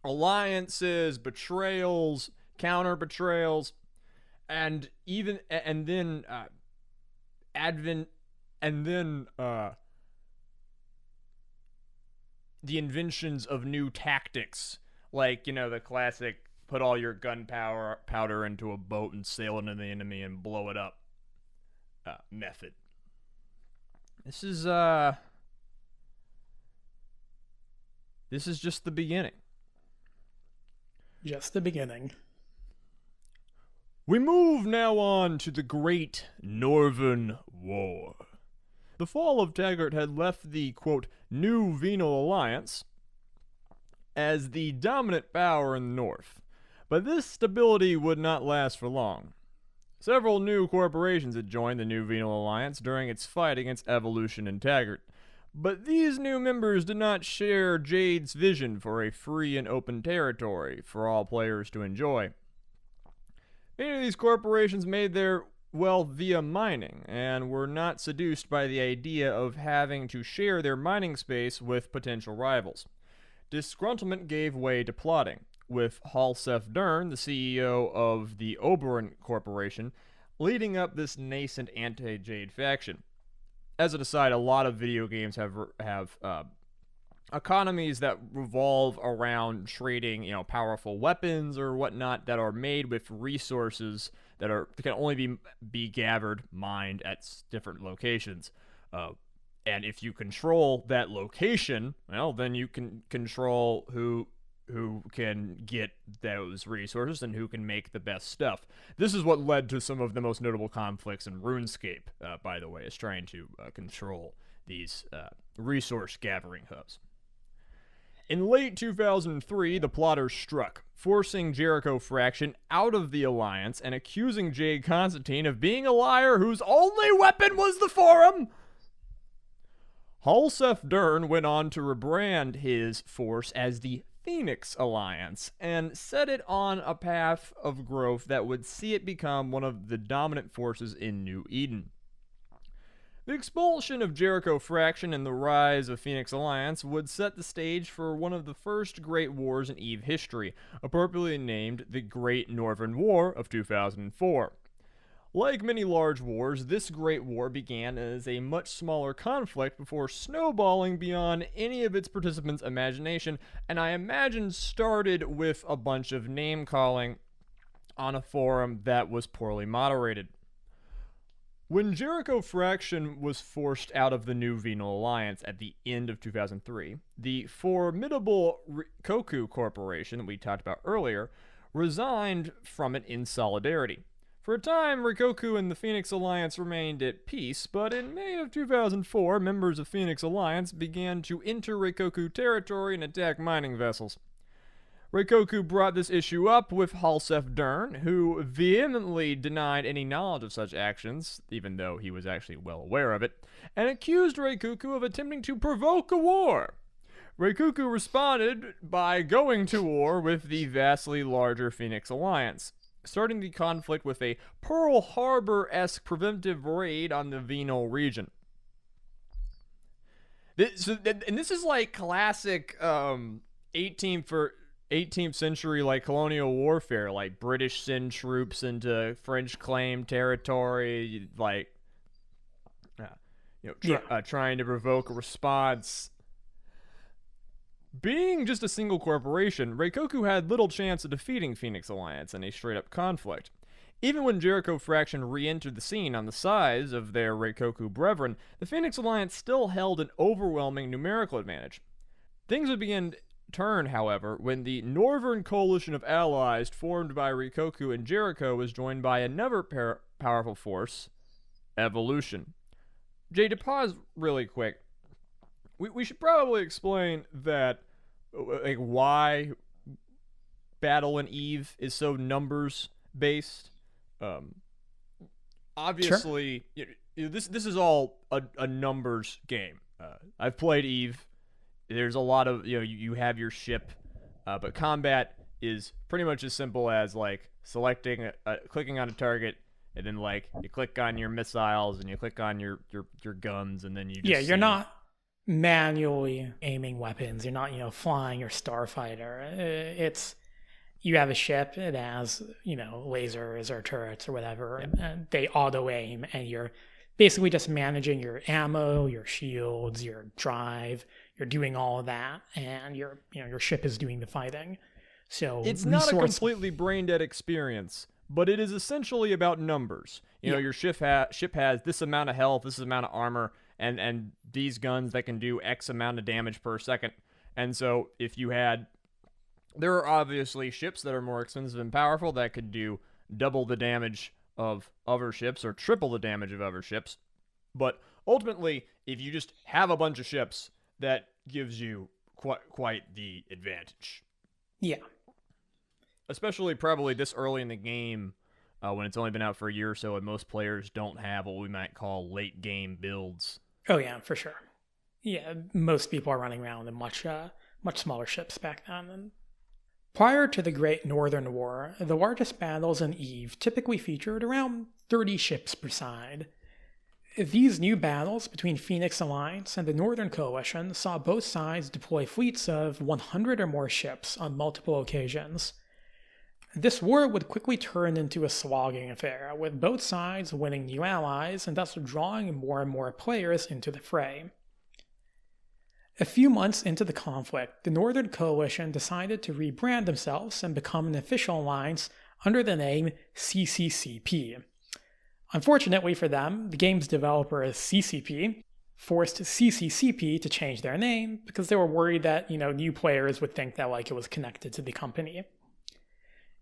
alliances, betrayals, counter betrayals, and then the inventions of new tactics, like the classic put all your gunpowder into a boat and sail into the enemy and blow it up method. This is just the beginning. Just the beginning. We move now on to the Great Northern War. The fall of Taggart had left the, quote, New Venal Alliance as the dominant power in the north, but this stability would not last for long. Several new corporations had joined the New Venal Alliance during its fight against Evolution and Taggart, but these new members did not share Jade's vision for a free and open territory for all players to enjoy. Many of these corporations made their wealth via mining, and were not seduced by the idea of having to share their mining space with potential rivals. Disgruntlement gave way to plotting, with Halsef Dern, the CEO of the Oberon Corporation, leading up this nascent anti-Jade faction. As an aside, a lot of video games have economies that revolve around trading, powerful weapons or whatnot that are made with resources that can only be gathered, mined at different locations. And if you control that location, well, then you can control who can get those resources and who can make the best stuff. This is what led to some of the most notable conflicts in RuneScape, by the way, is trying to control these resource gathering hubs. In late 2003, the plotters struck, forcing Jericho Faction out of the alliance and accusing Jade Constantine of being a liar whose only weapon was the forum. Halsef Dern went on to rebrand his force as the Phoenix Alliance and set it on a path of growth that would see it become one of the dominant forces in New Eden. The expulsion of Jericho Faction and the rise of Phoenix Alliance would set the stage for one of the first great wars in EVE history, appropriately named the Great Northern War of 2004. Like many large wars, this Great War began as a much smaller conflict before snowballing beyond any of its participants' imagination, and I imagine started with a bunch of name-calling on a forum that was poorly moderated. When Jericho Faction was forced out of the New Venal Alliance at the end of 2003, the formidable Koku Corporation that we talked about earlier resigned from it in solidarity. For a time, Rikoku and the Phoenix Alliance remained at peace, but in May of 2004, members of Phoenix Alliance began to enter Rikoku territory and attack mining vessels. Rikoku brought this issue up with Halsef Dern, who vehemently denied any knowledge of such actions, even though he was actually well aware of it, and accused Rikoku of attempting to provoke a war. Rikoku responded by going to war with the vastly larger Phoenix Alliance, starting the conflict with a Pearl Harbor-esque preventive raid on the Venal region. This is like classic 18 for 18th century like colonial warfare, like British send troops into French claimed territory, like trying to provoke a response. Being just a single corporation, Reikoku had little chance of defeating Phoenix Alliance in a straight-up conflict. Even when Jericho Fraction re-entered the scene on the sides of their Reikoku brethren, the Phoenix Alliance still held an overwhelming numerical advantage. Things would begin to turn, however, when the Northern Coalition of Allies formed by Reikoku and Jericho was joined by another powerful force, Evolution. Jay, to pause really quick, we should probably explain that, like, why Battle in Eve is so numbers-based. Obviously, Sure. This is all a numbers game. I've played Eve. There's a lot of, you have your ship, but combat is pretty much as simple as, like, selecting, clicking on a target, and then, like, you click on your missiles, and you click on your guns, and then you just You're not manually aiming weapons. You're not, flying your starfighter. It's, you have a ship, it has, lasers or turrets or whatever, and they auto aim, and you're basically just managing your ammo, your shields, your drive. You're doing all of that, and your ship is doing the fighting. So it's not a completely brain dead experience, but it is essentially about numbers. Your ship has this amount of health, this amount of armor, and these guns that can do X amount of damage per second. And so if you had, there are obviously ships that are more expensive and powerful that could do double the damage of other ships or triple the damage of other ships. But ultimately, if you just have a bunch of ships, that gives you quite the advantage. Yeah. Especially probably this early in the game, when it's only been out for a year or so, and most players don't have what we might call late game builds. Oh yeah, for sure. Yeah, most people are running around in much smaller ships back then. Prior to the Great Northern War, the largest battles in Eve typically featured around 30 ships per side. These new battles between Phoenix Alliance and the Northern Coalition saw both sides deploy fleets of 100 or more ships on multiple occasions. This war would quickly turn into a slogging affair, with both sides winning new allies and thus drawing more and more players into the fray. A few months into the conflict, the Northern Coalition decided to rebrand themselves and become an official alliance under the name CCCP. Unfortunately for them, the game's developer, CCP, forced CCCP to change their name because they were worried that, new players would think that, it was connected to the company.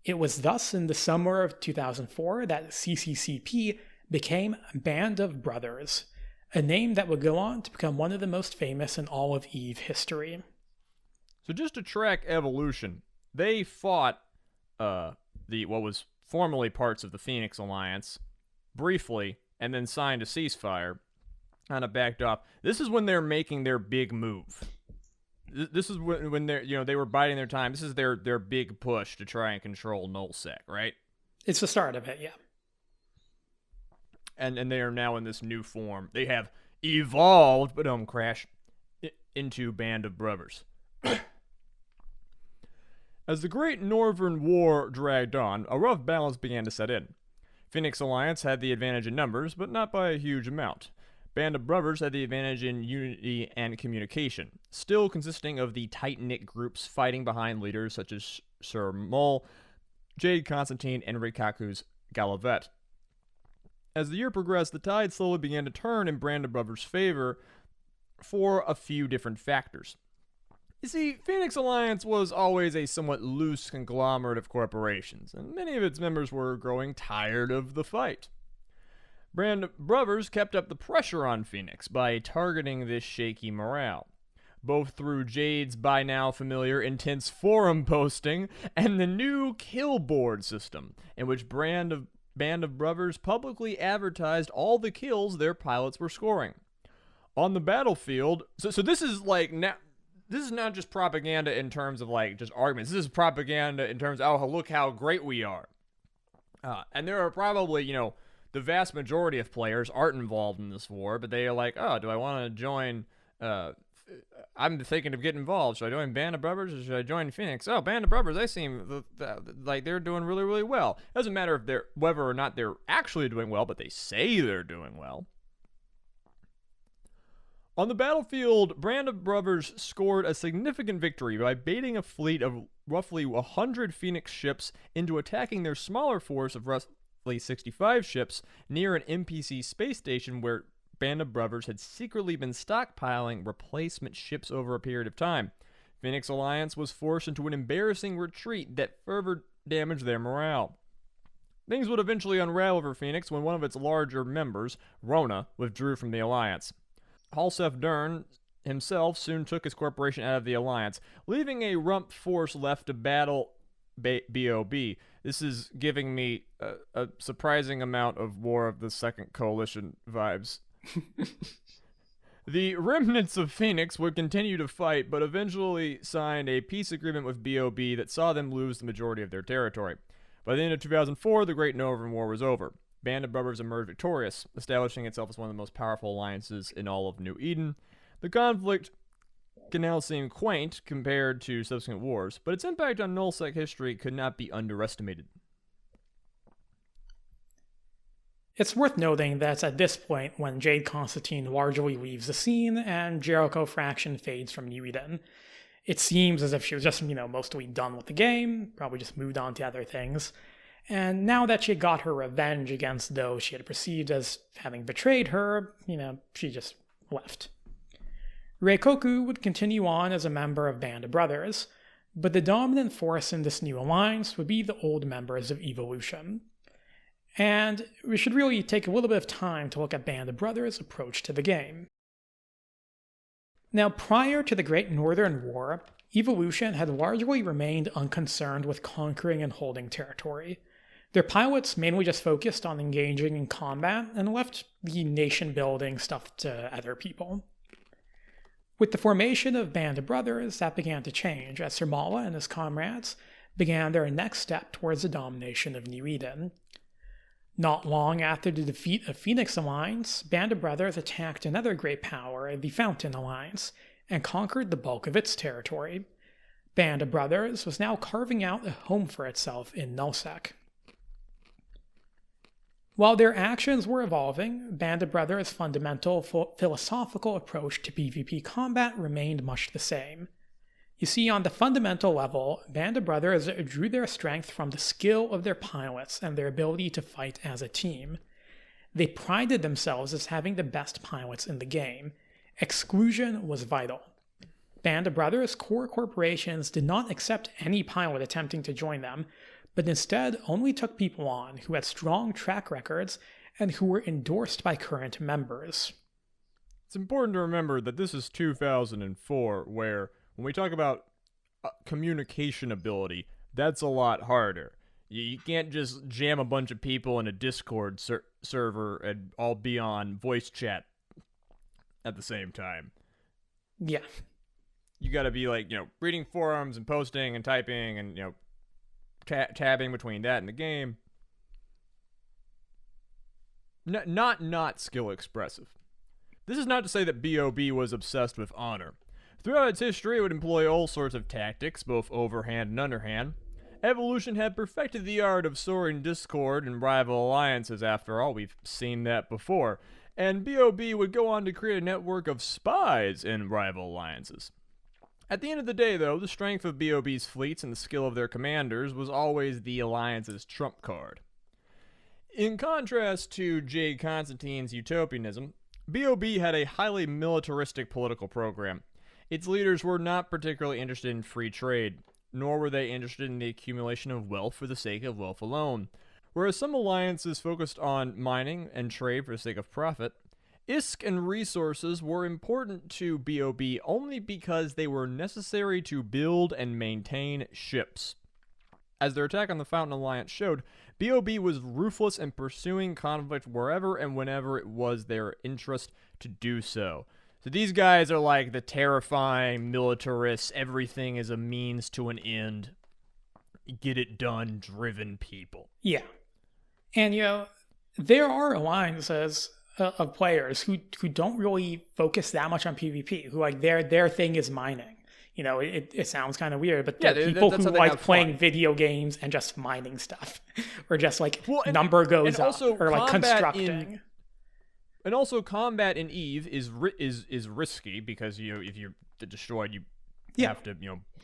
It was thus in the summer of 2004 that CCCP became Band of Brothers, a name that would go on to become one of the most famous in all of EVE history. So just to track Evolution, they fought what was formerly parts of the Phoenix Alliance briefly, and then signed a ceasefire, kind of backed off. This is when they're making their big move. This is when they're, they were biding their time. This is their big push to try and control nullsec, right? It's the start of it, yeah. And they are now in this new form. They have evolved, but crash into Band of Brothers. As the Great Northern War dragged on, a rough balance began to set in. Phoenix Alliance had the advantage in numbers, but not by a huge amount. Band of Brothers had the advantage in unity and communication, still consisting of the tight-knit groups fighting behind leaders such as Sir Mole, Jade Constantine, and Reikaku's Galavet. As the year progressed, the tide slowly began to turn in Band of Brothers' favor for a few different factors. You see, Phoenix Alliance was always a somewhat loose conglomerate of corporations, and many of its members were growing tired of the fight. Band of Brothers kept up the pressure on Phoenix by targeting this shaky morale, both through Jade's by now familiar intense forum posting and the new kill board system, in which Band of Brothers publicly advertised all the kills their pilots were scoring. On the battlefield, so this is like now. This is not just propaganda in terms of just arguments. This is propaganda in terms of, look how great we are. And there are probably, the vast majority of players aren't involved in this war, but they are like, do I want to join, I'm thinking of getting involved. Should I join Band of Brothers or should I join Phoenix? Oh, Band of Brothers, they seem like they're doing really, really well. Doesn't matter if they're whether or not they're actually doing well, but they say they're doing well. On the battlefield, Band of Brothers scored a significant victory by baiting a fleet of roughly 100 Phoenix ships into attacking their smaller force of roughly 65 ships near an NPC space station where Band of Brothers had secretly been stockpiling replacement ships over a period of time. Phoenix Alliance was forced into an embarrassing retreat that further damaged their morale. Things would eventually unravel for Phoenix when one of its larger members, Rona, withdrew from the Alliance. Halsef Dern himself soon took his corporation out of the Alliance, leaving a rump force left to battle BOB. This is giving me a surprising amount of War of the Second Coalition vibes. The remnants of Phoenix would continue to fight, but eventually signed a peace agreement with BOB that saw them lose the majority of their territory. By the end of 2004, the Great Northern War was over. Band of Brothers emerged victorious, establishing itself as one of the most powerful alliances in all of New Eden. The conflict can now seem quaint compared to subsequent wars, but its impact on nullsec history could not be underestimated. It's worth noting that it's at this point when Jade Constantine largely leaves the scene and Jericho Fraction fades from New Eden. It seems as if she was just, mostly done with the game, probably just moved on to other things. And now that she got her revenge against those she had perceived as having betrayed her, she just left. Reikoku would continue on as a member of Band of Brothers, but the dominant force in this new alliance would be the old members of Evolution. And we should really take a little bit of time to look at Band of Brothers' approach to the game. Now, prior to the Great Northern War, Evolution had largely remained unconcerned with conquering and holding territory. Their pilots mainly just focused on engaging in combat and left the nation-building stuff to other people. With the formation of Band of Brothers, that began to change as Sirmala and his comrades began their next step towards the domination of New Eden. Not long after the defeat of Phoenix Alliance, Band of Brothers attacked another great power, the Fountain Alliance, and conquered the bulk of its territory. Band of Brothers was now carving out a home for itself in nullsec. While their actions were evolving, Band of Brothers' fundamental philosophical approach to PvP combat remained much the same. You see, on the fundamental level, Band of Brothers drew their strength from the skill of their pilots and their ability to fight as a team. They prided themselves as having the best pilots in the game. Exclusion was vital. Band of Brothers' core corporations did not accept any pilot attempting to join them, but instead only took people on who had strong track records and who were endorsed by current members. It's important to remember that this is 2004, where when we talk about communication ability, that's a lot harder. You can't just jam a bunch of people in a Discord server and all be on voice chat at the same time. Yeah. You gotta be reading forums and posting and typing and, tabbing between that and the game. Not skill expressive. This is not to say that BOB was obsessed with honor. Throughout its history, it would employ all sorts of tactics, both overhand and underhand. Evolution had perfected the art of sowing discord in rival alliances, after all, we've seen that before. And BOB would go on to create a network of spies in rival alliances. At the end of the day, though, the strength of BOB's fleets and the skill of their commanders was always the alliance's trump card. In contrast to Jade Constantine's utopianism, BOB had a highly militaristic political program. Its leaders were not particularly interested in free trade, nor were they interested in the accumulation of wealth for the sake of wealth alone. Whereas some alliances focused on mining and trade for the sake of profit, ISK and resources were important to BOB only because they were necessary to build and maintain ships. As their attack on the Fountain Alliance showed, BOB was ruthless in pursuing conflict wherever and whenever it was their interest to do so. So these guys are like the terrifying militarists, everything is a means to an end, get it done driven people. Yeah. And there are alliances of players who don't really focus that much on PvP, who like their thing is mining. You know, it sounds kind of weird, but people who like playing video games and just mining stuff, or just like number goes up, or like constructing. And also, combat in Eve is risky because if you're destroyed, you have to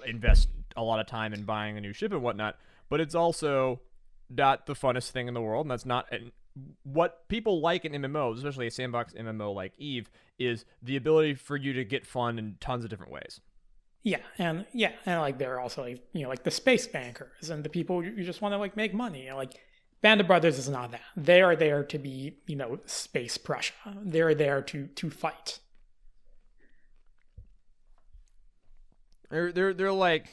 invest a lot of time in buying a new ship and whatnot. But it's also not the funnest thing in the world, and that's not what people like in MMOs, especially a sandbox MMO like Eve, is the ability for you to get fun in tons of different ways. And like there are also like like the space bankers and the people you just want to like make money. Like Band of Brothers is not that. They are there to be space Prussia. They're there to fight. They're like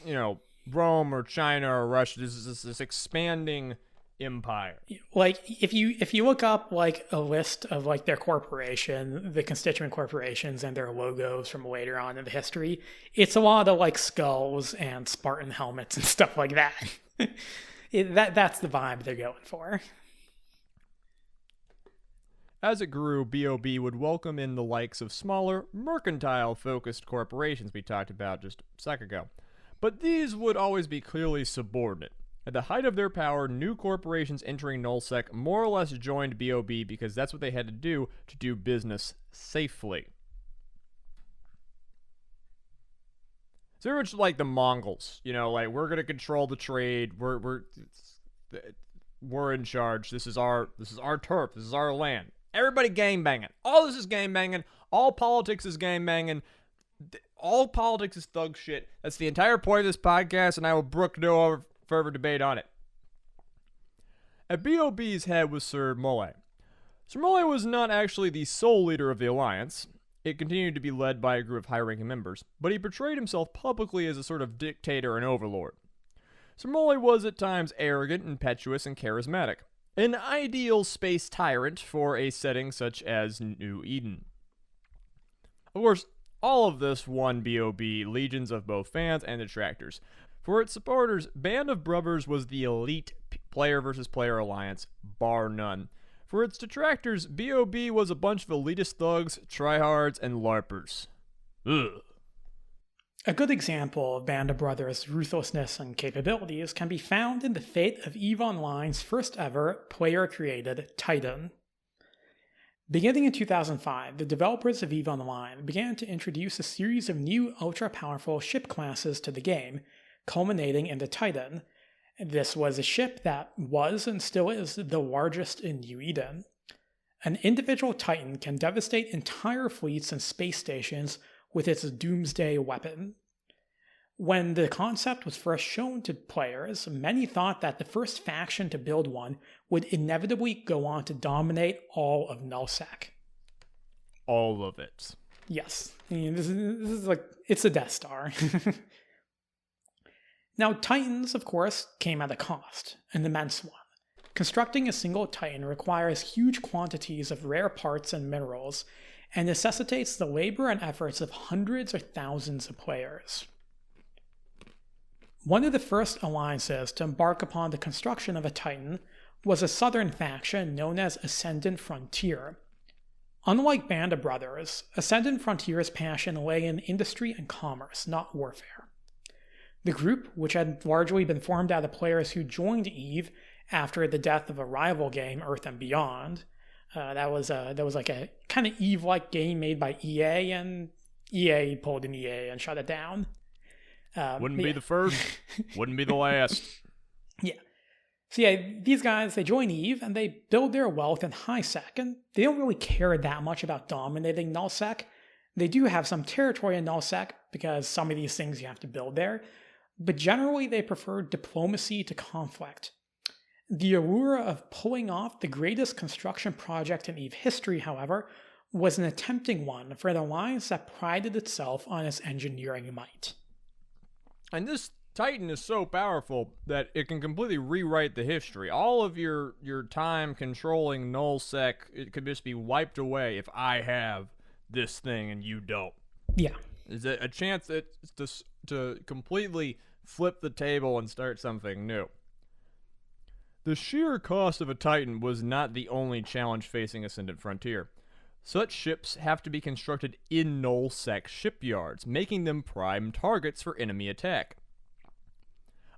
Rome or China or Russia. This expanding empire. Like if you look up like a list of like their corporation, the constituent corporations and their logos from later on in the history, it's a lot of like skulls and Spartan helmets and stuff like that. That's the vibe they're going for. As it grew, BOB would welcome in the likes of smaller, mercantile-focused corporations we talked about just a sec ago. But these would always be clearly subordinate. At the height of their power, new corporations entering nullsec more or less joined BOB because that's what they had to do business safely. It's very much like the Mongols, like we're gonna control the trade. We're in charge. This is our turf. This is our land. Everybody game banging. All this is game banging. All politics is game banging. All politics is thug shit. That's the entire point of this podcast, and I will brook no further debate on it. At BOB's head was Sir Mole. Sir Mole was not actually the sole leader of the alliance. It continued to be led by a group of high-ranking members, but he portrayed himself publicly as a sort of dictator and overlord. Sir Mole was at times arrogant, impetuous, and charismatic. An ideal space tyrant for a setting such as New Eden. Of course, all of this won BOB legions of both fans and detractors. For its supporters, Band of Brothers was the elite player versus player alliance, bar none. For its detractors, BOB was a bunch of elitist thugs, tryhards, and LARPers. Ugh. A good example of Band of Brothers' ruthlessness and capabilities can be found in the fate of EVE Online's first ever player-created Titan. Beginning in 2005, the developers of EVE Online began to introduce a series of new ultra-powerful ship classes to the game, culminating in the Titan. This was a ship that was and still is the largest in New Eden. An individual Titan can devastate entire fleets and space stations with its doomsday weapon. When the concept was first shown to players, many thought that the first faction to build one would inevitably go on to dominate all of nullsec. All of it. Yes. I mean, this is like, it's a Death Star. Now, Titans, of course, came at a cost, an immense one. Constructing a single Titan requires huge quantities of rare parts and minerals, and necessitates the labor and efforts of hundreds or thousands of players. One of the first alliances to embark upon the construction of a Titan was a southern faction known as Ascendant Frontier. Unlike Band of Brothers, Ascendant Frontier's passion lay in industry and commerce, not warfare. The group, which had largely been formed out of players who joined EVE after the death of a rival game, Earth and Beyond, that was like a kind of EVE-like game made by EA, and EA pulled an EA and shut it down. Wouldn't be the first, wouldn't be the last. Yeah. So yeah, these guys, they join EVE and they build their wealth in HighSec, and they don't really care that much about dominating nullsec. They do have some territory in nullsec because some of these things you have to build there, but generally they prefer diplomacy to conflict. The allure of pulling off the greatest construction project in EVE history, however, was an tempting one for an alliance that prided itself on its engineering might. And this Titan is so powerful that it can completely rewrite the history. All of your time controlling nullsec, it could just be wiped away if I have this thing and you don't. Yeah. Is it a chance to completely flip the table and start something new? The sheer cost of a Titan was not the only challenge facing Ascendant Frontier. Such ships have to be constructed in nullsec shipyards, making them prime targets for enemy attack.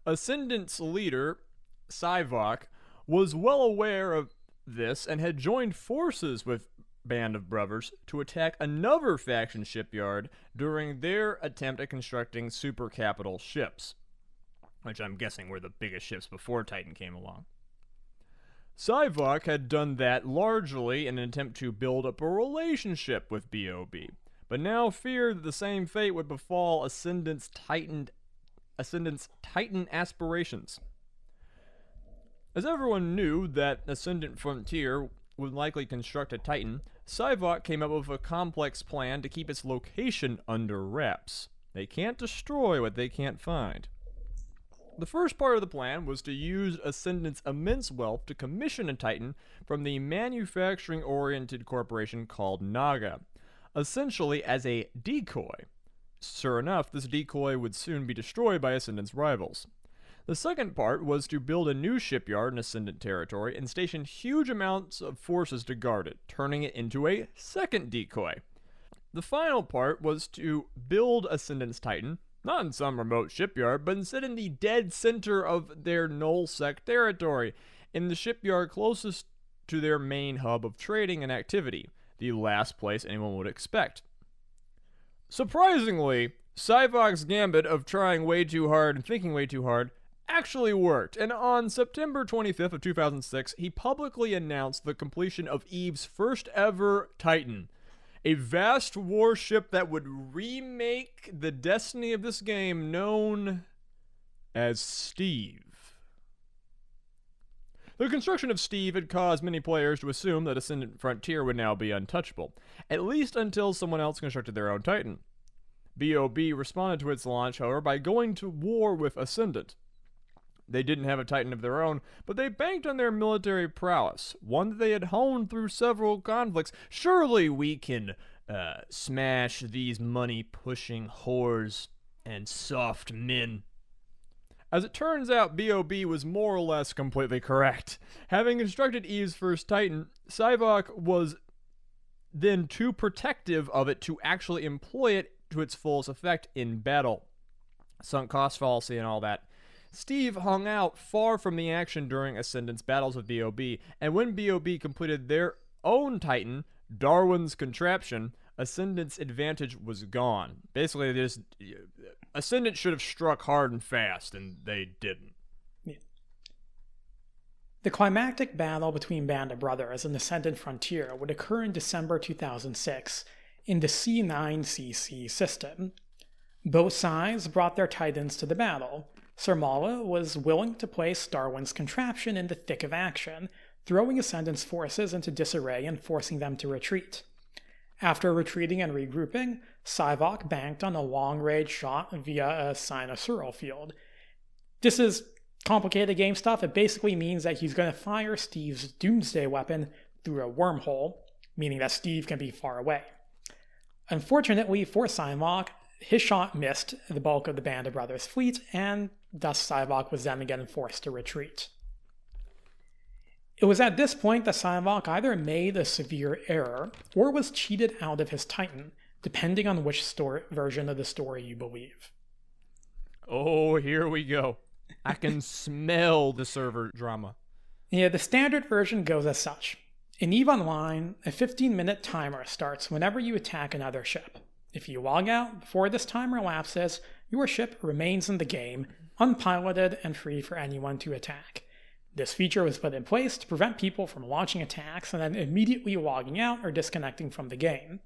Ascendant's leader, Sivok, was well aware of this and had joined forces with Band of Brothers to attack another faction shipyard during their attempt at constructing super capital ships, which I'm guessing were the biggest ships before Titan came along. Sivok had done that largely in an attempt to build up a relationship with BOB, but now feared that the same fate would befall Ascendant's Titan aspirations. As everyone knew that Ascendant Frontier would likely construct a Titan, Sivok came up with a complex plan to keep its location under wraps. They can't destroy what they can't find. The first part of the plan was to use Ascendant's immense wealth to commission a Titan from the manufacturing-oriented corporation called Naga, essentially as a decoy. Sure enough, this decoy would soon be destroyed by Ascendant's rivals. The second part was to build a new shipyard in Ascendant territory and station huge amounts of forces to guard it, turning it into a second decoy. The final part was to build Ascendant's Titan, not in some remote shipyard, but instead in the dead center of their nullsec territory, in the shipyard closest to their main hub of trading and activity, the last place anyone would expect. Surprisingly, Sivok's gambit of trying way too hard and thinking way too hard actually worked, and on September 25th of 2006, he publicly announced the completion of Eve's first ever Titan, a vast warship that would remake the destiny of this game known as Steve. The construction of Steve had caused many players to assume that Ascendant Frontier would now be untouchable, at least until someone else constructed their own Titan. BOB responded to its launch, however, by going to war with Ascendant. They didn't have a Titan of their own, but they banked on their military prowess, one that they had honed through several conflicts. Surely we can smash these money-pushing whores and soft men. As it turns out, BOB was more or less completely correct. Having constructed Eve's first Titan, Sivok was then too protective of it to actually employ it to its fullest effect in battle. Sunk cost fallacy and all that. Steve hung out far from the action during Ascendant's battles with BOB, and when BOB completed their own Titan, Darwin's Contraption, Ascendant's advantage was gone. Basically, Ascendant should have struck hard and fast, and they didn't. Yeah. The climactic battle between Band of Brothers and Ascendant Frontier would occur in December 2006 in the C9CC system. Both sides brought their Titans to the battle. Sarmala was willing to place Darwin's Contraption in the thick of action, throwing Ascendant's forces into disarray and forcing them to retreat. After retreating and regrouping, Sivok banked on a long-range shot via a sinusoidal field. This is complicated game stuff. It basically means that he's going to fire Steve's Doomsday weapon through a wormhole, meaning that Steve can be far away. Unfortunately for Sivok, his shot missed the bulk of the Band of Brothers fleet, and thus Sivok was then again forced to retreat. It was at this point that Sivok either made a severe error or was cheated out of his Titan, depending on which version of the story you believe. Oh, here we go. I can smell the server drama. Yeah, the standard version goes as such. In EVE Online, a 15-minute timer starts whenever you attack another ship. If you log out before this timer elapses, your ship remains in the game, unpiloted and free for anyone to attack. This feature was put in place to prevent people from launching attacks and then immediately logging out or disconnecting from the game.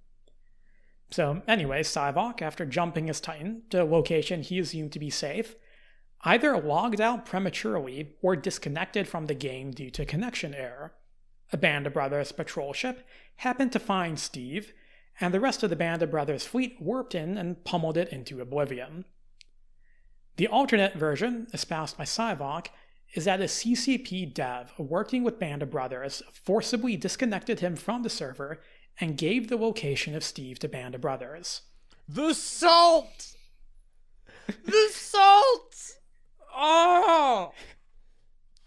So anyway, Sivok, after jumping his Titan to a location he assumed to be safe, either logged out prematurely or disconnected from the game due to connection error. A Band of Brothers patrol ship happened to find Steve, and the rest of the Band of Brothers fleet warped in and pummeled it into oblivion. The alternate version, espoused by Sivok, is that a CCP dev working with Band of Brothers forcibly disconnected him from the server and gave the location of Steve to Band of Brothers. The salt! The salt! Oh!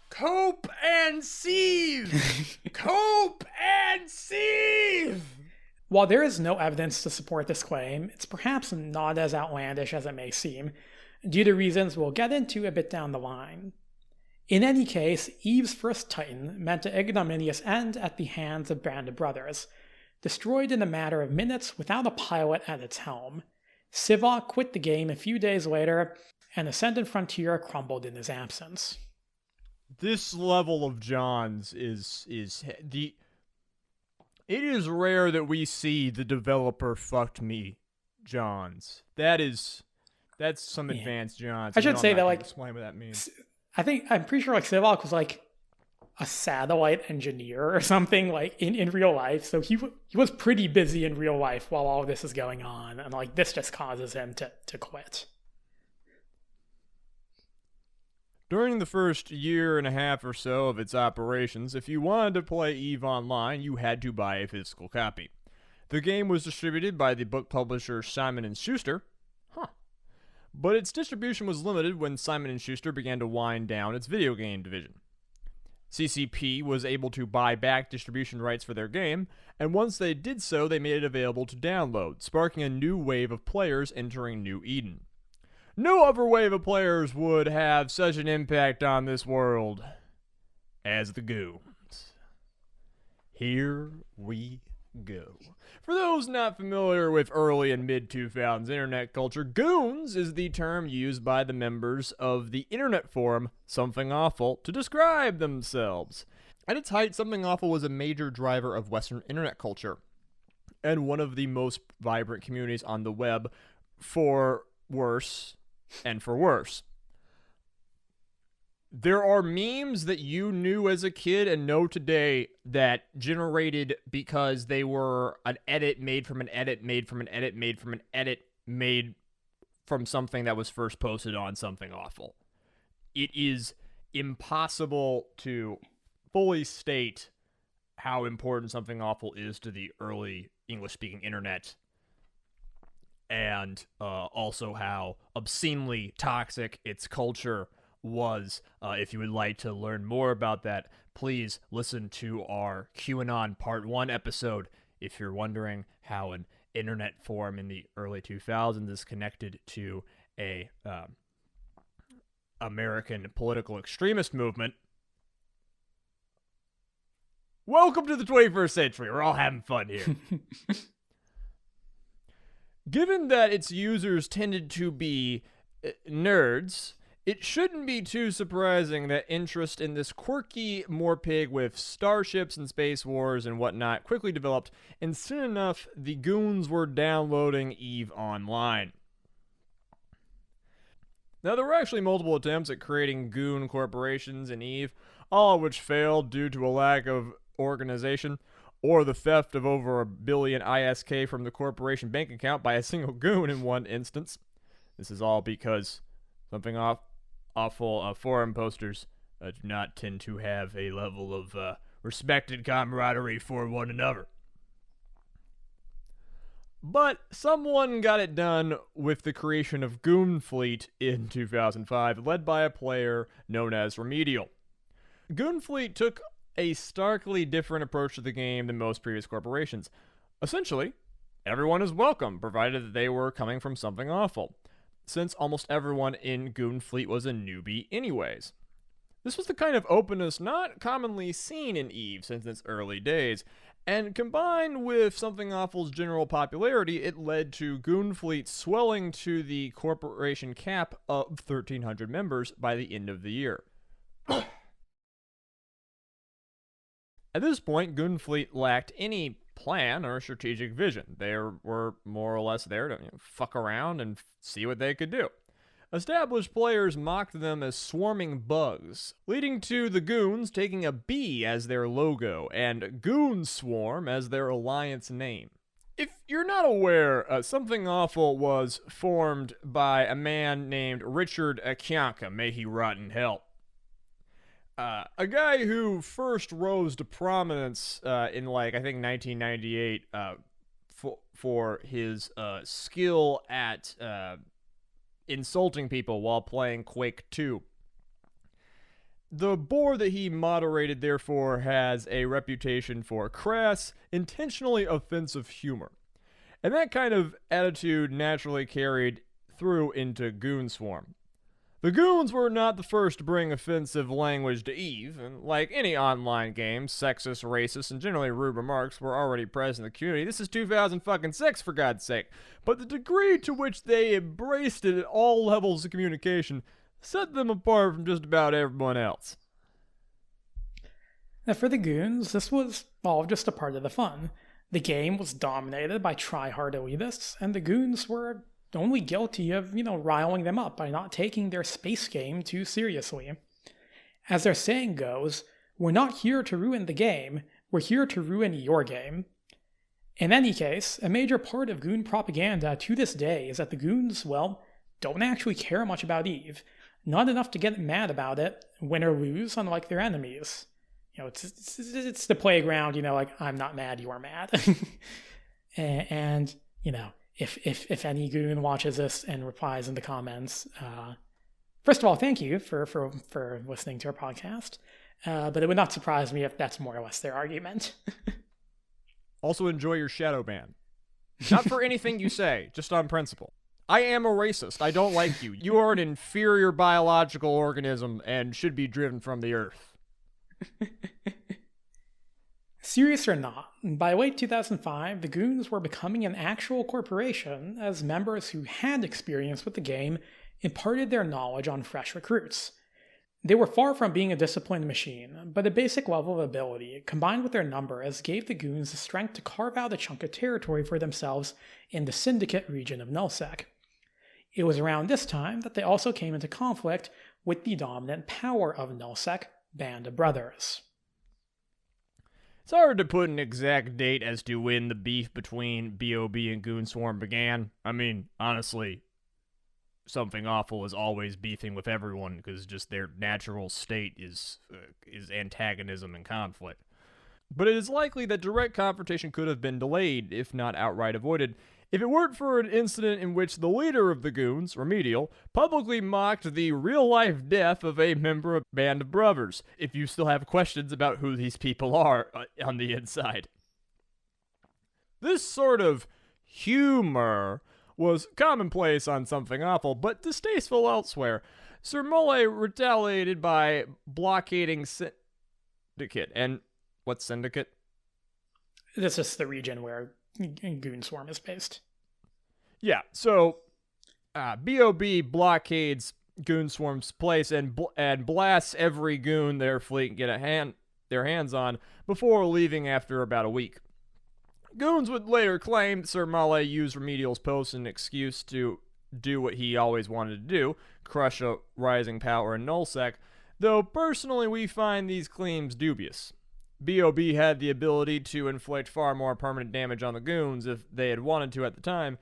Cope and Sieve! Cope and Sieve! While there is no evidence to support this claim, it's perhaps not as outlandish as it may seem, due to reasons we'll get into a bit down the line. In any case, Eve's first Titan meant an ignominious end at the hands of banded brothers, destroyed in a matter of minutes without a pilot at its helm. Sivok quit the game a few days later, and Ascendant Frontier crumbled in his absence. This level of Johns is the... It is rare that we see the developer fucked me Johns. That's some advanced Johns. I should say that, like, explain what that means. I'm pretty sure, like, Sivok was like a satellite engineer or something, like, in real life. So he was pretty busy in real life while all of this is going on, and like this just causes him to quit. During the first year and a half or so of its operations, if you wanted to play EVE Online, you had to buy a physical copy. The game was distributed by the book publisher Simon & Schuster, but its distribution was limited when Simon & Schuster began to wind down its video game division. CCP was able to buy back distribution rights for their game, and once they did so, they made it available to download, sparking a new wave of players entering New Eden. No other wave of players would have such an impact on this world as the Goons. Here we go. For those not familiar with early and mid-2000s internet culture, Goons is the term used by the members of the internet forum Something Awful to describe themselves. At its height, Something Awful was a major driver of Western internet culture and one of the most vibrant communities on the web, for worse and for worse. There are memes that you knew as a kid and know today that generated because they were an edit made from an edit made from an edit made from an edit made from something that was first posted on Something Awful. It is impossible to fully state how important Something Awful is to the early English-speaking internet, and also how obscenely toxic its culture was. If you would like to learn more about that, please listen to our QAnon Part 1 episode. If you're wondering how an internet forum in the early 2000s is connected to a American political extremist movement, welcome to the 21st century. We're all having fun here. Given that its users tended to be nerds, it shouldn't be too surprising that interest in this quirky Morpig with starships and space wars and whatnot quickly developed, and soon enough, the Goons were downloading EVE Online. Now, there were actually multiple attempts at creating Goon corporations in EVE, all of which failed due to a lack of organization or the theft of over $1 billion ISK from the corporation bank account by a single Goon in one instance. This is all because Something Awful forum posters do not tend to have a level of respect and camaraderie for one another. But someone got it done with the creation of Goonfleet in 2005, led by a player known as Remedial. Goonfleet took a starkly different approach to the game than most previous corporations. Essentially, everyone is welcome, provided that they were coming from Something Awful, since almost everyone in Goonfleet was a newbie anyways. This was the kind of openness not commonly seen in EVE since its early days, and combined with Something Awful's general popularity, it led to Goonfleet swelling to the corporation cap of 1,300 members by the end of the year. At this point, Goonfleet lacked any plan or strategic vision. They were more or less there to fuck around and see what they could do. Established players mocked them as swarming bugs, leading to the Goons taking a bee as their logo and Goonswarm as their alliance name. If you're not aware, Something Awful was formed by a man named Richard Akyanka, may he rot in hell. A guy who first rose to prominence in, I think 1998 for his skill at insulting people while playing Quake 2. The boar that he moderated, therefore, has a reputation for crass, intentionally offensive humor. And that kind of attitude naturally carried through into Goonswarm. The Goons were not the first to bring offensive language to Eve, and like any online game, sexist, racist, and generally rude remarks were already present in the community. This is 2006, for God's sake. But the degree to which they embraced it at all levels of communication set them apart from just about everyone else. Now, for the Goons, this was all just a part of the fun. The game was dominated by try-hard elitists, and the Goons were only guilty of, riling them up by not taking their space game too seriously. As their saying goes, we're not here to ruin the game, we're here to ruin your game. In any case, a major part of Goon propaganda to this day is that the Goons, don't actually care much about Eve, not enough to get mad about it, win or lose, unlike their enemies. It's the playground, I'm not mad, you're mad. and, if any Goon watches this and replies in the comments, first of all, thank you for listening to our podcast. But it would not surprise me if that's more or less their argument. Also enjoy your shadow ban. Not for anything you say, just on principle. I am a racist. I don't like you. You are an inferior biological organism and should be driven from the earth. Serious or not, by late 2005, the Goons were becoming an actual corporation as members who had experience with the game imparted their knowledge on fresh recruits. They were far from being a disciplined machine, but a basic level of ability, combined with their numbers, gave the Goons the strength to carve out a chunk of territory for themselves in the Syndicate region of Nullsec. It was around this time that they also came into conflict with the dominant power of Nullsec, Band of Brothers. It's hard to put an exact date as to when the beef between B.O.B. and Goonswarm began. I mean, honestly, Something Awful is always beefing with everyone because just their natural state is antagonism and conflict. But it is likely that direct confrontation could have been delayed, if not outright avoided, if it weren't for an incident in which the leader of the Goons, Remedial, publicly mocked the real-life death of a member of Band of Brothers, if you still have questions about who these people are on the inside. This sort of humor was commonplace on Something Awful, but distasteful elsewhere. Sir Mole retaliated by blockading Syndicate. And what's Syndicate? This is the region where Goonswarm is based. Yeah, so B.O.B. blockades Goonswarm's place and blasts every goon their fleet can get their hands on before leaving after about a week. Goons would later claim Sir Mole used Remedial's post as an excuse to do what he always wanted to do, crush a rising power in Nullsec, though personally we find these claims dubious. B.O.B. had the ability to inflict far more permanent damage on the Goons if they had wanted to at the time,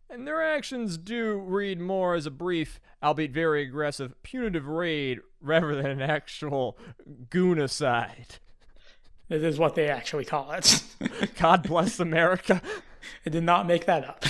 and their actions do read more as a brief, albeit very aggressive, punitive raid rather than an actual Goonocide. It is what they actually call it. God bless America. I did not make that up.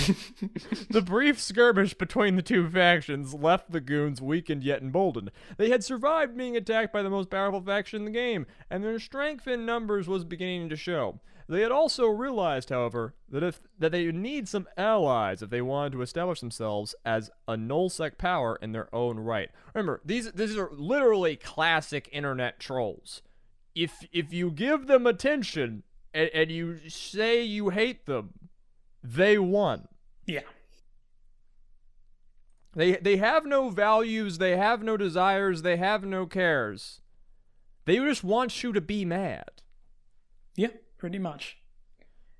The brief skirmish between the two factions left the Goons weakened yet emboldened. They had survived being attacked by the most powerful faction in the game, and their strength in numbers was beginning to show. They had also realized, however, that they would need some allies if they wanted to establish themselves as a nullsec power in their own right. Remember, these are literally classic internet trolls. If you give them attention and you say you hate them, they won. Yeah. They have no values, they have no desires, they have no cares. They just want you to be mad. Yeah, pretty much.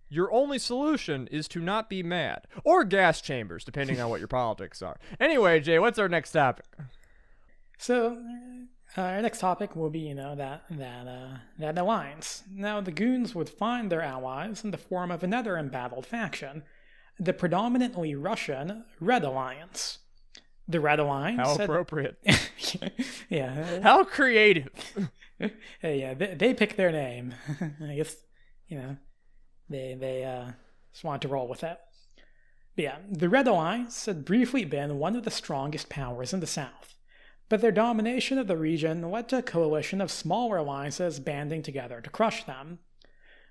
Your only solution is to not be mad. Or gas chambers, depending on what your politics are. Anyway, Jay, what's our next topic? So, our next topic will be, that alliance. Now, the Goons would find their allies in the form of another embattled faction, the predominantly Russian Red Alliance. The Red Alliance... How appropriate. Yeah. How creative. Yeah, they picked their name. I guess, they just wanted to roll with it. But yeah, the Red Alliance had briefly been one of the strongest powers in the South. but their domination of the region led to a coalition of smaller alliances banding together to crush them.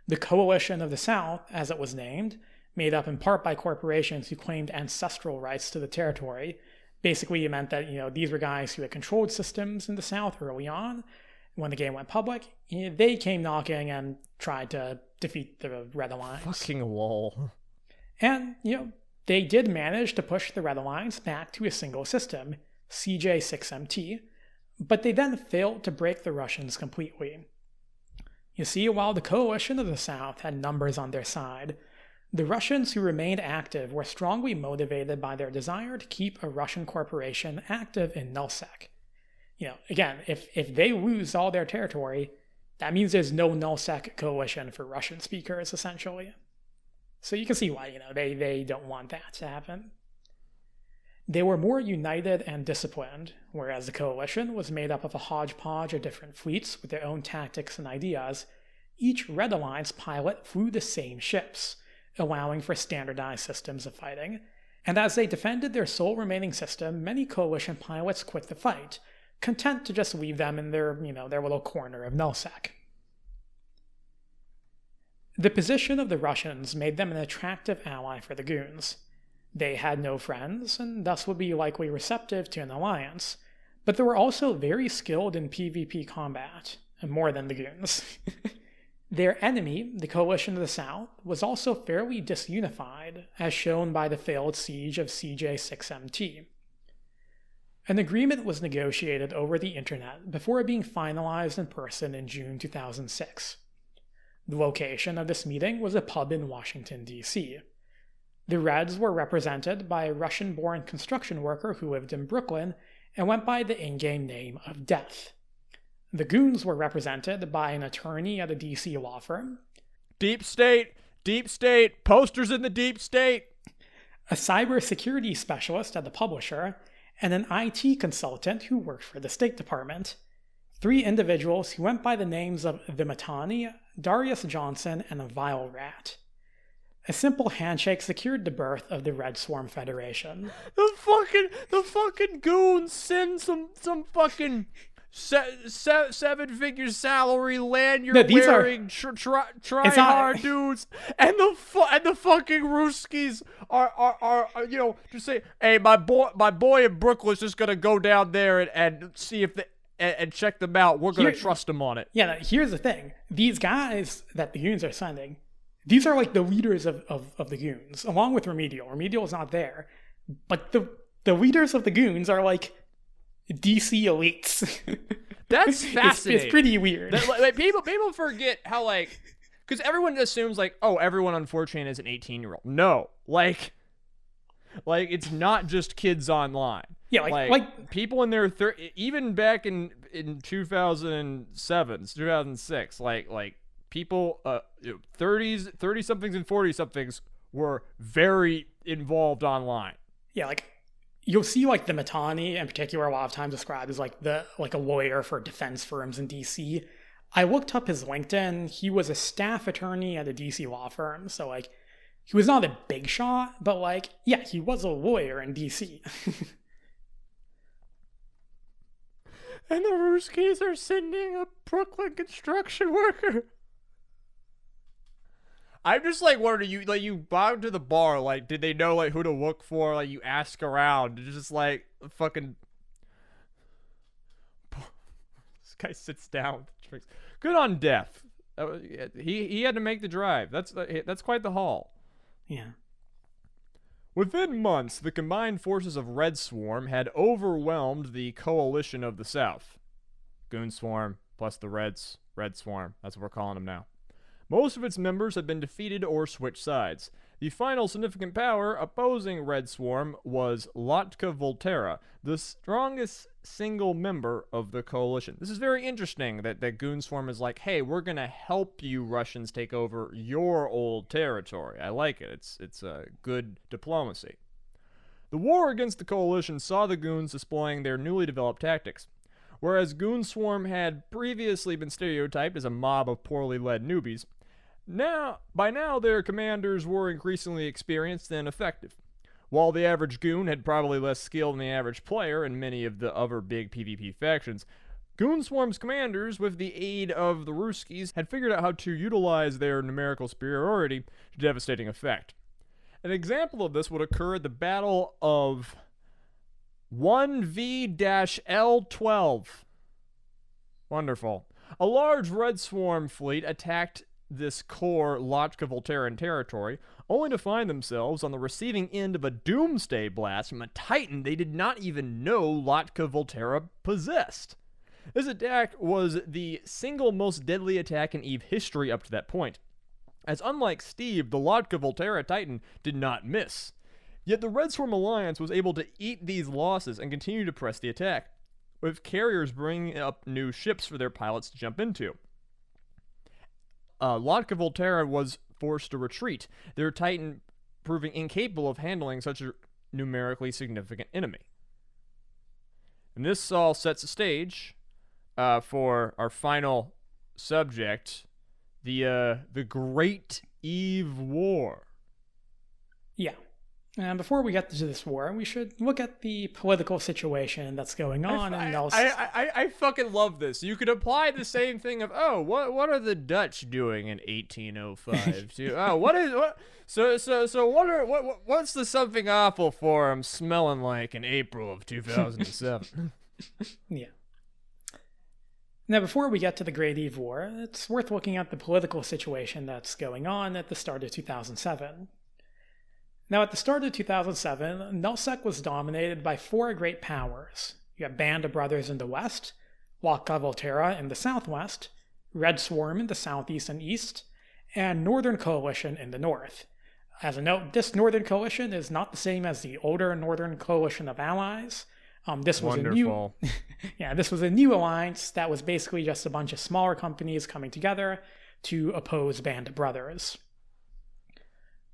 The Coalition of the South, as it was named, made up in part by corporations who claimed ancestral rights to the territory. Basically, it meant that, these were guys who had controlled systems in the South early on. When the game went public, they came knocking and tried to defeat the Red Alliance. Fucking lol. And, they did manage to push the Red Alliance back to a single system, CJ6MT, but they then failed to break the Russians completely. You see, while the Coalition of the South had numbers on their side, the Russians who remained active were strongly motivated by their desire to keep a Russian corporation active in nullsec. Again, if they lose all their territory, that means there's no nullsec coalition for Russian speakers, essentially. So you can see why, they don't want that to happen. They were more united and disciplined, whereas the coalition was made up of a hodgepodge of different fleets with their own tactics and ideas. Each Red Alliance pilot flew the same ships, allowing for standardized systems of fighting. And as they defended their sole remaining system, many coalition pilots quit the fight, content to just leave them in their little corner of nullsec. The position of the Russians made them an attractive ally for the Goons. They had no friends, and thus would be likely receptive to an alliance, but they were also very skilled in PvP combat, and more than the Goons. Their enemy, the Coalition of the South, was also fairly disunified, as shown by the failed siege of CJ6MT. An agreement was negotiated over the internet before being finalized in person in June 2006. The location of this meeting was a pub in Washington, D.C. The Reds were represented by a Russian-born construction worker who lived in Brooklyn and went by the in-game name of Death. The Goons were represented by an attorney at a D.C. law firm. Deep state, posters in the deep state. A cybersecurity specialist at the publisher, and an IT consultant who worked for the State Department. 3 individuals who went by the names of the Matani, Darius Johnson, and a Vile Rat. A simple handshake secured the birth of the RedSwarm Federation. The fucking Goons send some fucking 7-figure salary lanyard-wearing try-hard dudes, and the fucking Ruskies are just say, hey, my boy in Brooklyn's just gonna go down there and see if and check them out. We're gonna trust them on it. Yeah, here's the thing: these guys that the Goons are sending, these are like the leaders of the Goons, along with Remedial. Remedial's not there, but the leaders of the Goons are like DC elites. That's fascinating. It's pretty weird. People forget how, because everyone assumes everyone on 4chan is an 18-year-old. No, it's not just kids online. Yeah, like people in their even back in 2007, 2006, people 30 somethings and 40 somethings were very involved online. Yeah, you'll see the Matani in particular a lot of times described as a lawyer for defense firms in DC. I looked up his LinkedIn. He was a staff attorney at a DC law firm, so he was not a big shot, but he was a lawyer in DC. And the Ruskies are sending a Brooklyn construction worker. I'm just wondering, you bowed to the bar, did they know who to look for? You ask around, it's just fucking. This guy sits down, drinks. Good on Death. He had to make the drive. That's quite the haul. Yeah. Within months, the combined forces of RedSwarm had overwhelmed the Coalition of the South. Goonswarm plus the RedSwarm. That's what we're calling them now. Most of its members had been defeated or switched sides. The final significant power opposing RedSwarm was Lotka Volterra, the strongest single member of the coalition. This is very interesting that Goonswarm is hey, we're going to help you Russians take over your old territory. I like it. It's a good diplomacy. The war against the coalition saw the Goons displaying their newly developed tactics. Whereas Goonswarm had previously been stereotyped as a mob of poorly led newbies, by now their commanders were increasingly experienced and effective. While the average goon had probably less skill than the average player in many of the other big PvP factions, Goonswarm's commanders, with the aid of the Ruskies, had figured out how to utilize their numerical superiority to devastating effect. An example of this would occur at the Battle of 1V-L12. Wonderful. A large RedSwarm fleet attacked this core Lotka-Volterran territory, only to find themselves on the receiving end of a doomsday blast from a titan they did not even know Lotka-Volterra possessed. This attack was the single most deadly attack in EVE history up to that point, as unlike Steve, the Lotka-Volterra titan did not miss. Yet the RedSwarm Alliance was able to eat these losses and continue to press the attack, with carriers bringing up new ships for their pilots to jump into. Lotka-Volterra was forced to retreat, their titan proving incapable of handling such a numerically significant enemy. And this all sets the stage for our final subject, the Great EVE War. Yeah. And before we get to this war, we should look at the political situation that's going on. I fucking love this. You could apply the same thing of, what are the Dutch doing in 1805? What's the something awful forum smelling like in April of 2007? Yeah. Now, before we get to the Great EVE War, it's worth looking at the political situation that's going on at the start of 2007. Now, at the start of 2007, Nullsec was dominated by four great powers. You have Band of Brothers in the west, Lotka-Volterra in the southwest, RedSwarm in the southeast and east, and Northern Coalition in the north. As a note, this Northern Coalition is not the same as the older Northern Coalition of Allies. This was Wonderful. This was a new alliance that was basically just a bunch of smaller companies coming together to oppose Band of Brothers.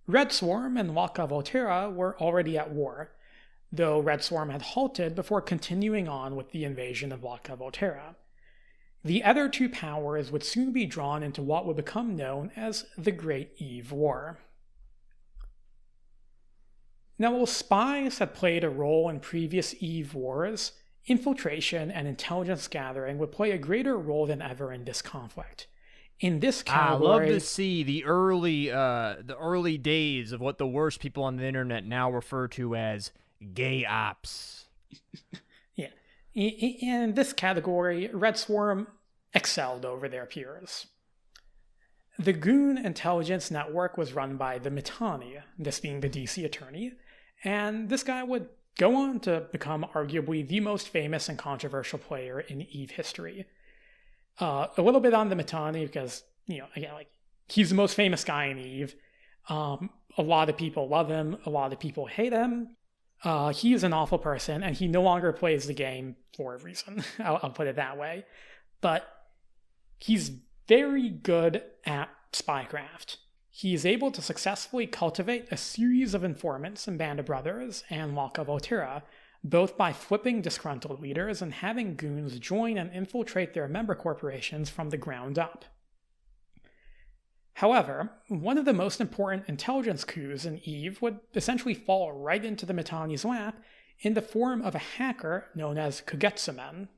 RedSwarm and Lotka-Volterra were already at war, though RedSwarm had halted before continuing on with the invasion of Lotka-Volterra. The other two powers would soon be drawn into what would become known as the Great EVE War. Now, while spies had played a role in previous EVE wars, infiltration and intelligence gathering would play a greater role than ever in this conflict. In this category, I love to see the early days of what the worst people on the internet now refer to as gay ops. Yeah. In this category, RedSwarm excelled over their peers. The Goon intelligence network was run by the Mittani, this being the DC attorney, and this guy would go on to become arguably the most famous and controversial player in EVE history. A little bit on the Mittani because, he's the most famous guy in EVE. A lot of people love him. A lot of people hate him. He is an awful person, and he no longer plays the game for a reason. I'll put it that way. But he's very good at spycraft. He is able to successfully cultivate a series of informants in Band of Brothers and Lotka-Volterra, both by flipping disgruntled leaders and having goons join and infiltrate their member corporations from the ground up. However, one of the most important intelligence coups in EVE would essentially fall right into the Mittani's lap in the form of a hacker known as Kugutsumen.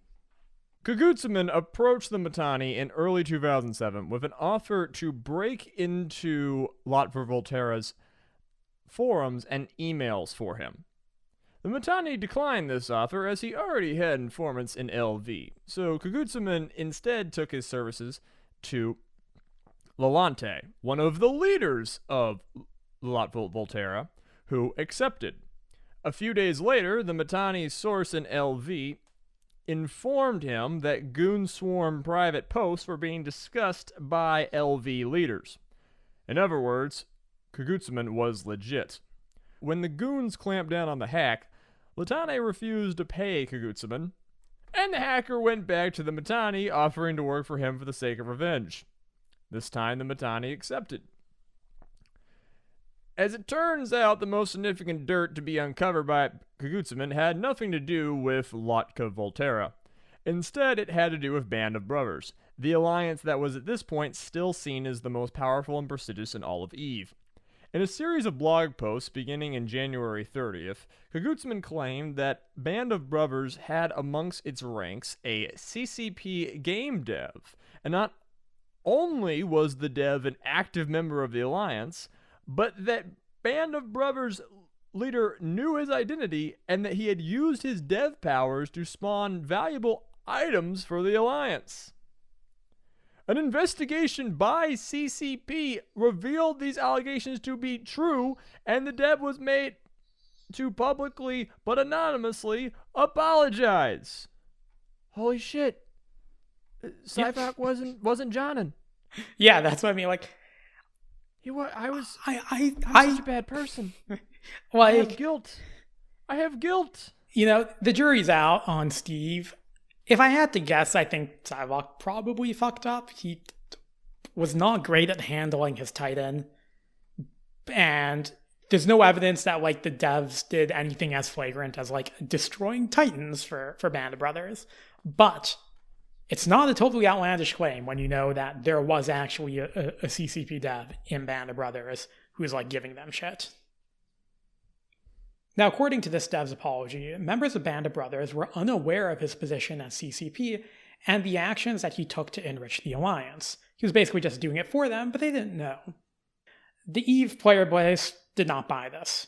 Kugutsumen approached the Mittani in early 2007 with an offer to break into Lotka-Volterra's forums and emails for him. The Mittani declined this offer as he already had informants in LV, so Kugutsumen instead took his services to Lalante, one of the leaders of Lotka-Volterra, who accepted. A few days later, the Mittani's source in LV informed him that Goonswarm private posts were being discussed by LV leaders. In other words, Kugutsumen was legit. When the goons clamped down on the hack, Latane refused to pay Kugutsumen, and the hacker went back to the Mittani, offering to work for him for the sake of revenge. This time the Mittani accepted. As it turns out, the most significant dirt to be uncovered by Kugutsumen had nothing to do with Lotka-Volterra. Instead, it had to do with Band of Brothers, the alliance that was at this point still seen as the most powerful and prestigious in all of EVE. In a series of blog posts beginning in January 30th, Goonswarm claimed that Band of Brothers had amongst its ranks a CCP game dev, and not only was the dev an active member of the Alliance, but that Band of Brothers leader knew his identity and that he had used his dev powers to spawn valuable items for the Alliance. An investigation by CCP revealed these allegations to be true, and the dev was made to publicly but anonymously apologize. Holy shit. Cyphoc wasn't Johnnin. Yeah, that's what I mean. Like, I'm I'm such a bad person. like, I have guilt. The jury's out on Steve. If I had to guess, I think Cyphoc probably fucked up. He was not great at handling his Titan. And there's no evidence that, like, the devs did anything as flagrant as, like, destroying Titans for Band of Brothers. But it's not a totally outlandish claim when you know that there was actually a CCP dev in Band of Brothers who was, like, giving them shit. Now, according to this dev's apology, members of Band of Brothers were unaware of his position as CCP and the actions that he took to enrich the Alliance. He was basically just doing it for them, but they didn't know. The EVE player base did not buy this.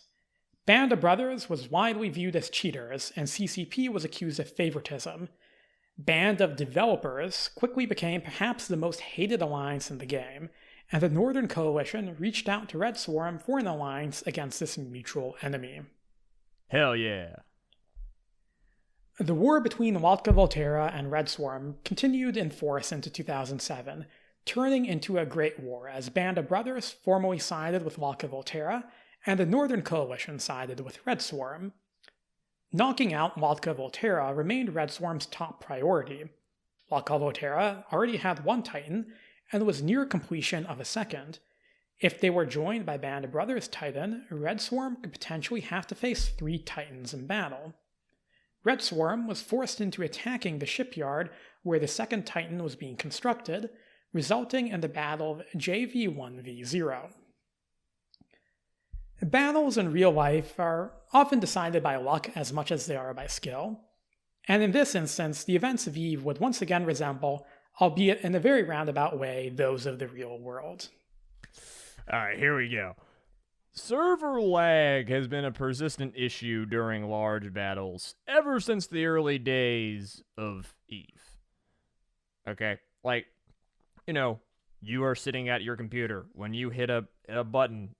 Band of Brothers was widely viewed as cheaters, and CCP was accused of favoritism. Band of Developers quickly became perhaps the most hated alliance in the game, and the Northern Coalition reached out to RedSwarm for an alliance against this mutual enemy. Hell yeah. The war between Lotka, Volterra, and RedSwarm continued in force into 2007, turning into a great war as Band of Brothers formally sided with Lotka, Volterra, and the Northern Coalition sided with RedSwarm. Knocking out Lotka, Volterra remained RedSwarm's top priority. Lotka, Volterra already had one Titan, and was near completion of a second. If they were joined by Band of Brothers Titan, RedSwarm could potentially have to face 3 Titans in battle. RedSwarm was forced into attacking the shipyard where the second Titan was being constructed, resulting in the battle of JV1v0. Battles in real life are often decided by luck as much as they are by skill, and in this instance, the events of EVE would once again resemble, albeit in a very roundabout way, those of the real world. Alright, here we go. Server lag has been a persistent issue during large battles ever since the early days of EVE. Okay? Like, you are sitting at your computer. When you hit a button,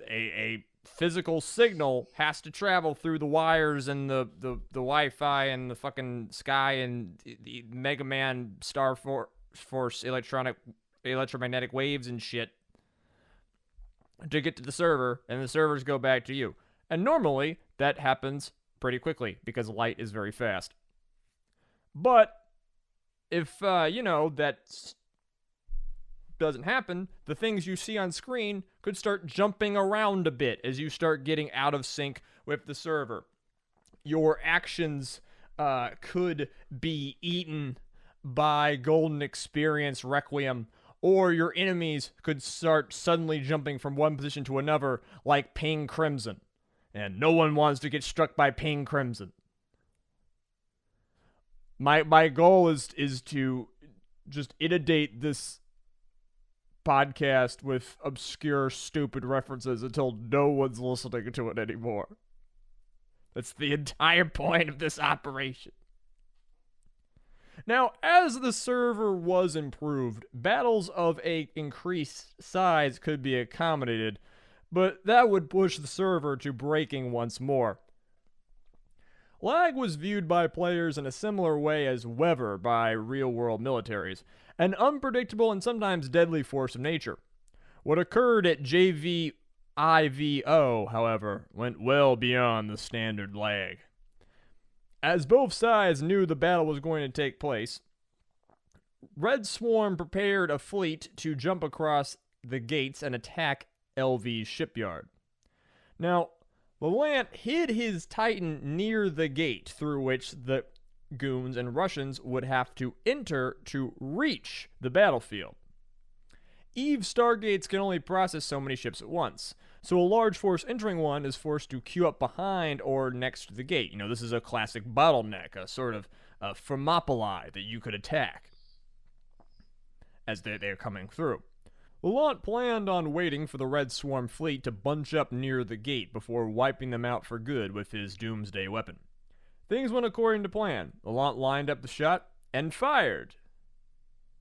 a physical signal has to travel through the wires and the Wi-Fi and the fucking sky and the Mega Man Star Force electromagnetic waves and shit to get to the server, and the servers go back to you. And normally, that happens pretty quickly, because light is very fast. But, if, that doesn't happen, the things you see on screen could start jumping around a bit as you start getting out of sync with the server. Your actions could be eaten by Golden Experience Requiem, or your enemies could start suddenly jumping from one position to another like Ping Crimson. And no one wants to get struck by Ping Crimson. My goal is to just inundate this podcast with obscure, stupid references until no one's listening to it anymore. That's the entire point of this operation. Now, as the server was improved, battles of a increased size could be accommodated, but that would push the server to breaking once more. Lag was viewed by players in a similar way as weather by real-world militaries, an unpredictable and sometimes deadly force of nature. What occurred at JVIVO, however, went well beyond the standard lag. As both sides knew the battle was going to take place, RedSwarm prepared a fleet to jump across the gates and attack LV's shipyard. Now, Lelant hid his Titan near the gate through which the goons and Russians would have to enter to reach the battlefield. EVE stargates can only process so many ships at once, So a large force entering one is forced to queue up behind or next to the gate. This is a classic bottleneck, a sort of Thermopylae that you could attack as they're coming through. Lot planned on waiting for the RedSwarm fleet to bunch up near the gate before wiping them out for good with his doomsday weapon. Things went according to plan. Lot lined up the shot and fired.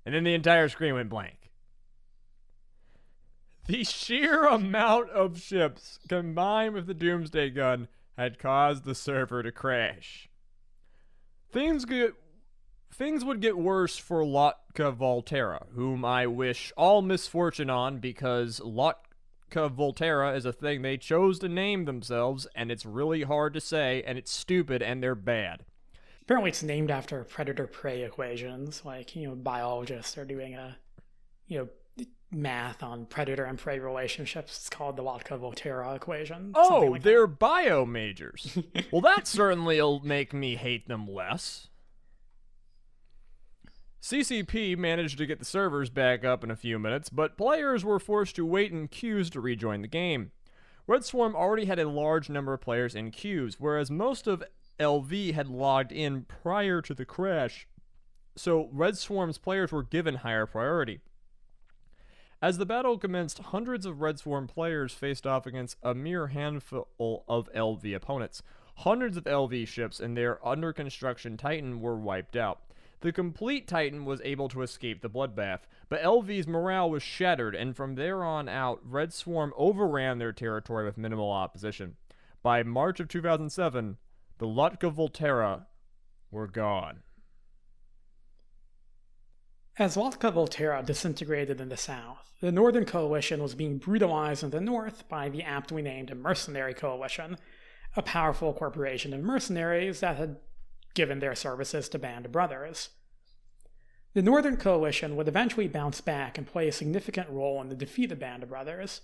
And then the entire screen went blank. The sheer amount of ships combined with the doomsday gun had caused the server to crash. Things would get worse for Lotka-Volterra, whom I wish all misfortune on because Lotka-Volterra is a thing they chose to name themselves, and it's really hard to say, and it's stupid, and they're bad. Apparently it's named after predator-prey equations, like, biologists are doing math on predator and prey relationships. It's called the Lotka-Volterra equation. Oh, they're bio majors. Well, that certainly'll make me hate them less. CCP managed to get the servers back up in a few minutes, but players were forced to wait in queues to rejoin the game. RedSwarm already had a large number of players in queues, whereas most of LV had logged in prior to the crash, so RedSwarm's players were given higher priority. As the battle commenced, hundreds of RedSwarm players faced off against a mere handful of LV opponents. Hundreds of LV ships and their under-construction Titan were wiped out. The complete Titan was able to escape the bloodbath, but LV's morale was shattered, and from there on out, RedSwarm overran their territory with minimal opposition. By March of 2007, the Lotka-Volterra were gone. As Lotka-Volterra disintegrated in the south, the Northern Coalition was being brutalized in the north by the aptly named Mercenary Coalition, a powerful corporation of mercenaries that had given their services to Band of Brothers. The Northern Coalition would eventually bounce back and play a significant role in the defeat of Band of Brothers,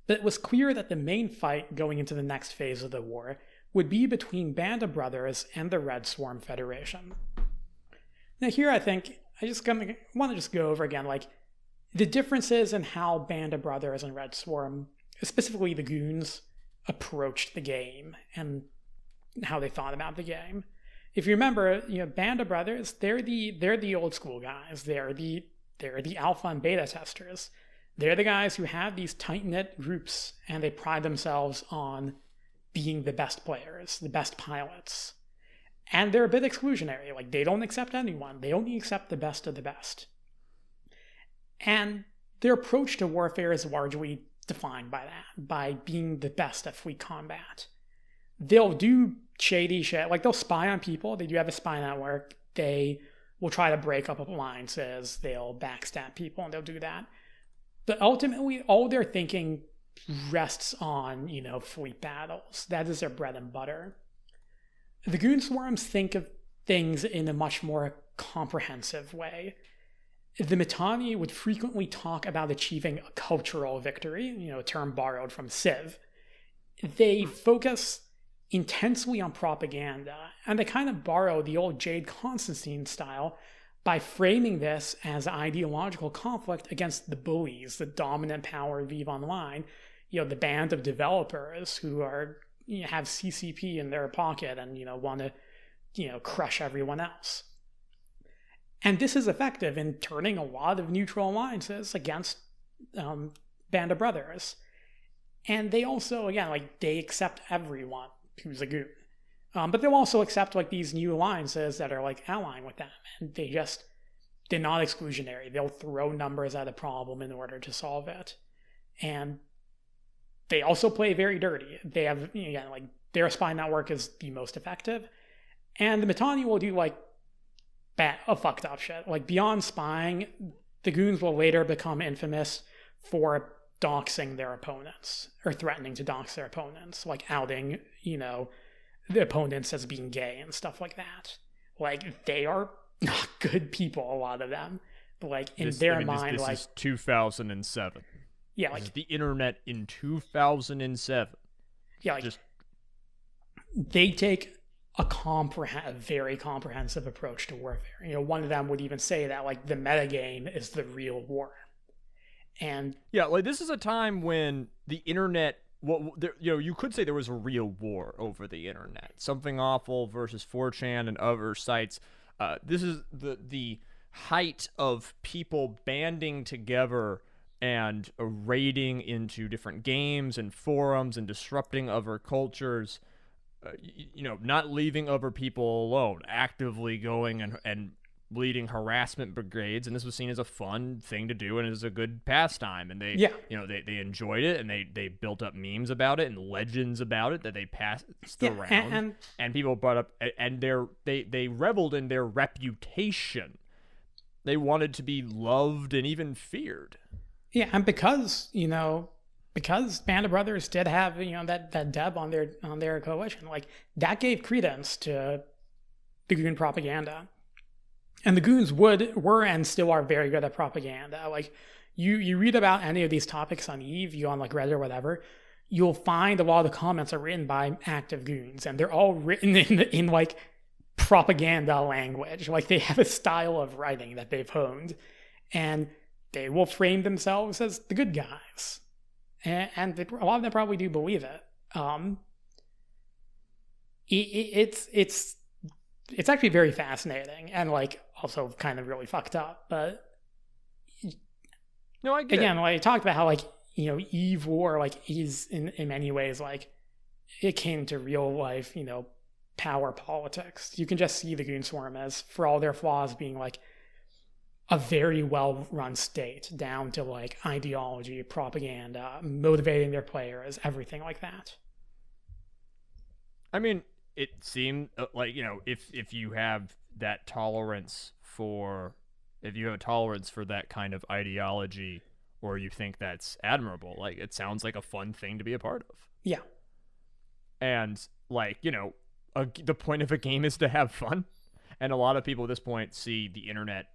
but it was clear that the main fight going into the next phase of the war would be between Band of Brothers and the RedSwarm Federation. Now here I think I want to go over again, the differences in how Band of Brothers and RedSwarm, specifically the Goons, approached the game and how they thought about the game. If you remember, Band of Brothers, they're the old school guys. They're the alpha and beta testers. They're the guys who have these tight-knit groups, and they pride themselves on being the best players, the best pilots. And they're a bit exclusionary. They don't accept anyone. They only accept the best of the best. And their approach to warfare is largely defined by that, by being the best at fleet combat. They'll do shady shit. They'll spy on people. They do have a spy network. They will try to break up alliances. They'll backstab people, and they'll do that. But ultimately, all their thinking rests on, fleet battles. That is their bread and butter. The Goonswarms think of things in a much more comprehensive way. The Mittani would frequently talk about achieving a cultural victory, a term borrowed from Civ. They focus intensely on propaganda, and they kind of borrow the old Jade Constantine style by framing this as ideological conflict against the bullies, the dominant power of EVE Online, the band of developers who are have CCP in their pocket and want to crush everyone else. And this is effective in turning a lot of neutral alliances against Band of Brothers. And they also, again, they accept everyone who's a goon. But they'll also accept these new alliances that are allying with them. And they're not exclusionary. They'll throw numbers at a problem in order to solve it. And they also play very dirty. They have, their spy network is the most effective. And the Mittani will do fucked up shit. Beyond spying, the goons will later become infamous for doxing their opponents, or threatening to dox their opponents, outing, the opponents as being gay and stuff like that. They are not good people, a lot of them. But in their mind, this is 2007. Yeah, this is the internet in 2007. Yeah, they take a very comprehensive approach to warfare. One of them would even say that the metagame is the real war. And yeah, this is a time when the internet you could say there was a real war over the internet. Something Awful versus 4chan and other sites. This is the height of people banding together and raiding into different games and forums and disrupting other cultures. Not leaving other people alone, actively going and leading harassment brigades, and this was seen as a fun thing to do and as a good pastime. And they enjoyed it, and they built up memes about it and legends about it that they passed around, and people brought up, and they reveled in their reputation. They wanted to be loved and even feared. Yeah, and because Band of Brothers did have that deb on their coalition, like that gave credence to the Goon propaganda, and the Goons were and still are very good at propaganda. Like you read about any of these topics on Eve, you on like Reddit or whatever, you'll find a lot of the comments are written by active Goons, and they're all written in like propaganda language. Like they have a style of writing that they've honed, and they will frame themselves as the good guys. And a lot of them probably do believe it. It's actually very fascinating and like also kind of really fucked up. But no, I get again, it. like I talked about how like Eve War like is in many ways like it came to real life power politics. You can just see the Goonswarm as, for all their flaws, being like a very well-run state, down to like ideology, propaganda, motivating their players, everything like that. I mean, it seemed like, if you have that tolerance if you have a tolerance for that kind of ideology, or you think that's admirable, like it sounds like a fun thing to be a part of. Yeah. And like, the point of a game is to have fun. And a lot of people at this point see the internet.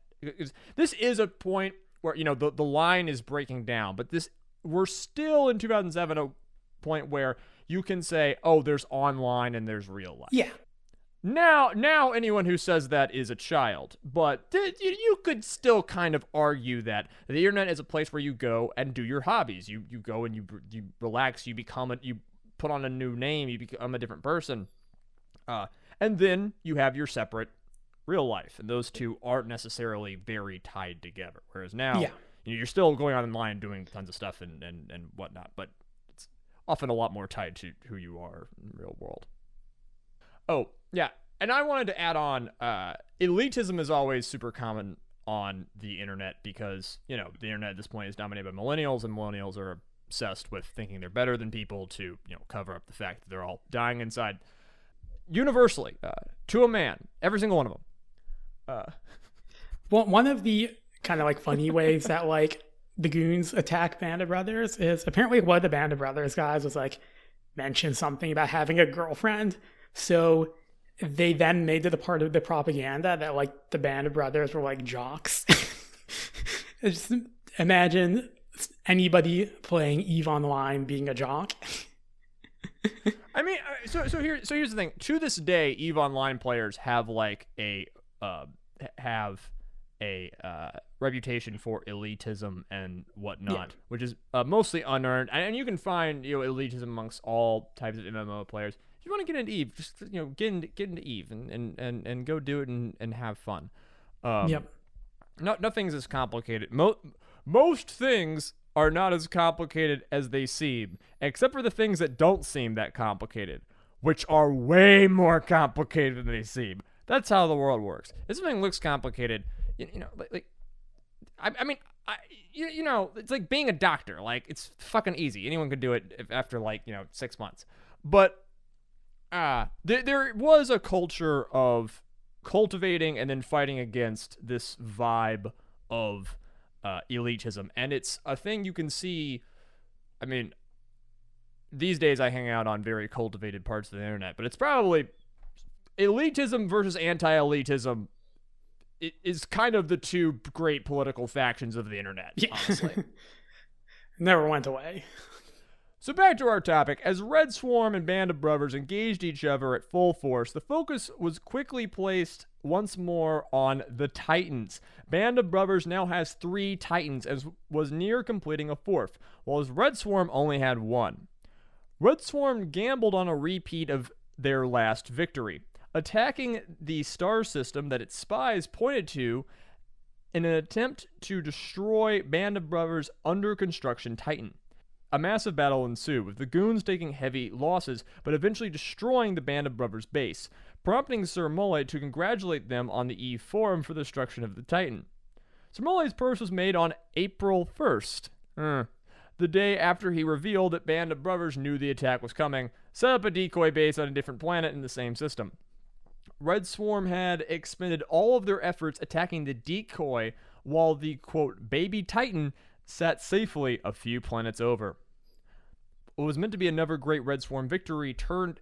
This is a point where, the line is breaking down, but we're still in 2007, a point where you can say, oh, there's online and there's real life. Yeah. Now anyone who says that is a child, but you could still kind of argue that the internet is a place where you go and do your hobbies. You go and you relax, you put on a new name, you become a different person. And then you have your separate real life, and those two aren't necessarily very tied together. Whereas now, you're still going online doing tons of stuff and whatnot, but it's often a lot more tied to who you are in the real world. Oh, yeah, and I wanted to add on, elitism is always super common on the internet because, the internet at this point is dominated by millennials, and millennials are obsessed with thinking they're better than people to, cover up the fact that they're all dying inside. Universally, to a man, every single one of them. Well, one of the kind of like funny ways that like the Goons attack Band of Brothers is apparently one of the Band of Brothers guys was like mentioned something about having a girlfriend. So they then made it a part of the propaganda that like the Band of Brothers were like jocks. Just imagine anybody playing EVE Online being a jock. I mean, so here's the thing. To this day, EVE Online players have like a reputation for elitism and whatnot, which is mostly unearned. And you can find elitism amongst all types of MMO players. If you want to get into EVE, just get into EVE and go do it and have fun. Yep. Nothing's as complicated. Most things are not as complicated as they seem, except for the things that don't seem that complicated, which are way more complicated than they seem. That's how the world works. If something looks complicated, I mean, it's like being a doctor. Like, it's fucking easy. Anyone could do it after 6 months. But there was a culture of cultivating and then fighting against this vibe of elitism, and it's a thing you can see. I mean, these days I hang out on very cultivated parts of the internet, but it's probably elitism versus anti-elitism is kind of the two great political factions of the internet, honestly. Never went away. So back to our topic. As RedSwarm and Band of Brothers engaged each other at full force, the focus was quickly placed once more on the Titans. Band of Brothers now has 3 Titans, as was near completing a 4th, while RedSwarm only had 1. RedSwarm gambled on a repeat of their last victory, attacking the star system that its spies pointed to in an attempt to destroy Band of Brothers' under construction Titan. A massive battle ensued, with the goons taking heavy losses, but eventually destroying the Band of Brothers' base, prompting Sir Mullet to congratulate them on the Eve Forum for the destruction of the Titan. Sir Mullet's purse was made on April 1st, the day after he revealed that Band of Brothers knew the attack was coming, set up a decoy base on a different planet in the same system. RedSwarm had expended all of their efforts attacking the decoy, while the, quote, baby Titan sat safely a few planets over. What was meant to be another great RedSwarm victory turned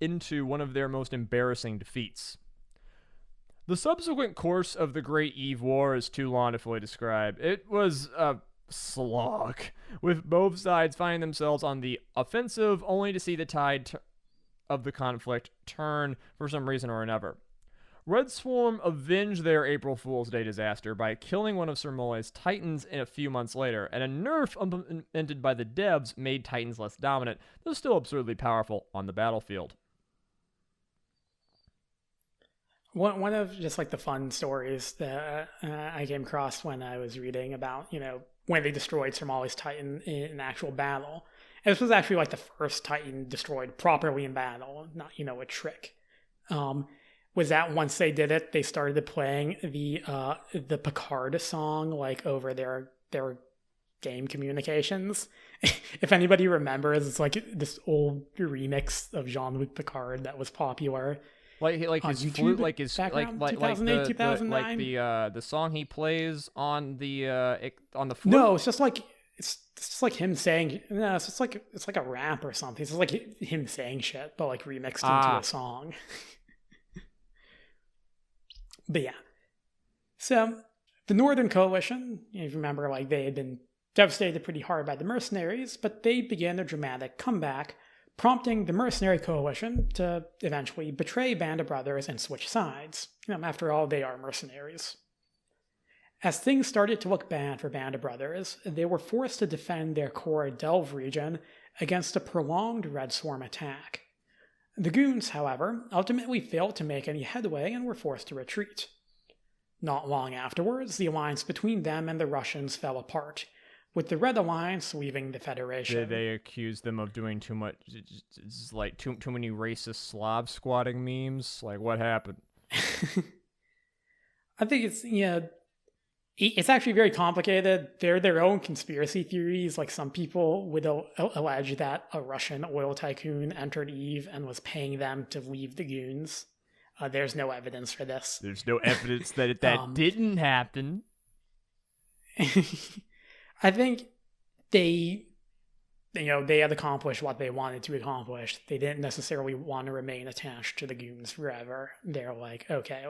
into one of their most embarrassing defeats. The subsequent course of the Great Eve War is too long to fully describe. It was a slog, with both sides finding themselves on the offensive, only to see the tide of the conflict turn for some reason or another. RedSwarm avenged their April Fool's Day disaster by killing one of Sir Mullet's Titans a few months later, and a nerf implemented by the devs made Titans less dominant, though still absurdly powerful on the battlefield. One of just like the fun stories that I came across when I was reading about, when they destroyed Sir Mullet's Titan in actual battle. And this was actually like the first Titan destroyed properly in battle, not, a trick. Was that once they did it, they started playing the Picard song like over their game communications. If anybody remembers, it's like this old remix of Jean-Luc Picard that was popular. Like his YouTube, flute, like his like 2008, 2009. the song he plays on the flute. No, it's just like him saying. No, it's just like it's like a rap or something. It's just like him saying shit, but like remixed into a song. But yeah, so the Northern Coalition, if you remember, like they had been devastated pretty hard by the mercenaries, but they began their dramatic comeback, prompting the mercenary coalition to eventually betray Band of Brothers and switch sides. After all, they are mercenaries. As things started to look bad for Band of Brothers, they were forced to defend their core Delve region against a prolonged RedSwarm attack. The Goons, however, ultimately failed to make any headway and were forced to retreat. Not long afterwards, the alliance between them and the Russians fell apart, with the Red Alliance leaving the Federation. Did they accuse them of doing too much, it's like too many racist Slav squatting memes? Like, what happened? I think it's actually very complicated. They're their own conspiracy theories. Like some people would allege that a Russian oil tycoon entered Eve and was paying them to leave the Goons. There's no evidence for this. There's no evidence that didn't happen. I think they had accomplished what they wanted to accomplish. They didn't necessarily want to remain attached to the Goons forever. They're like, okay,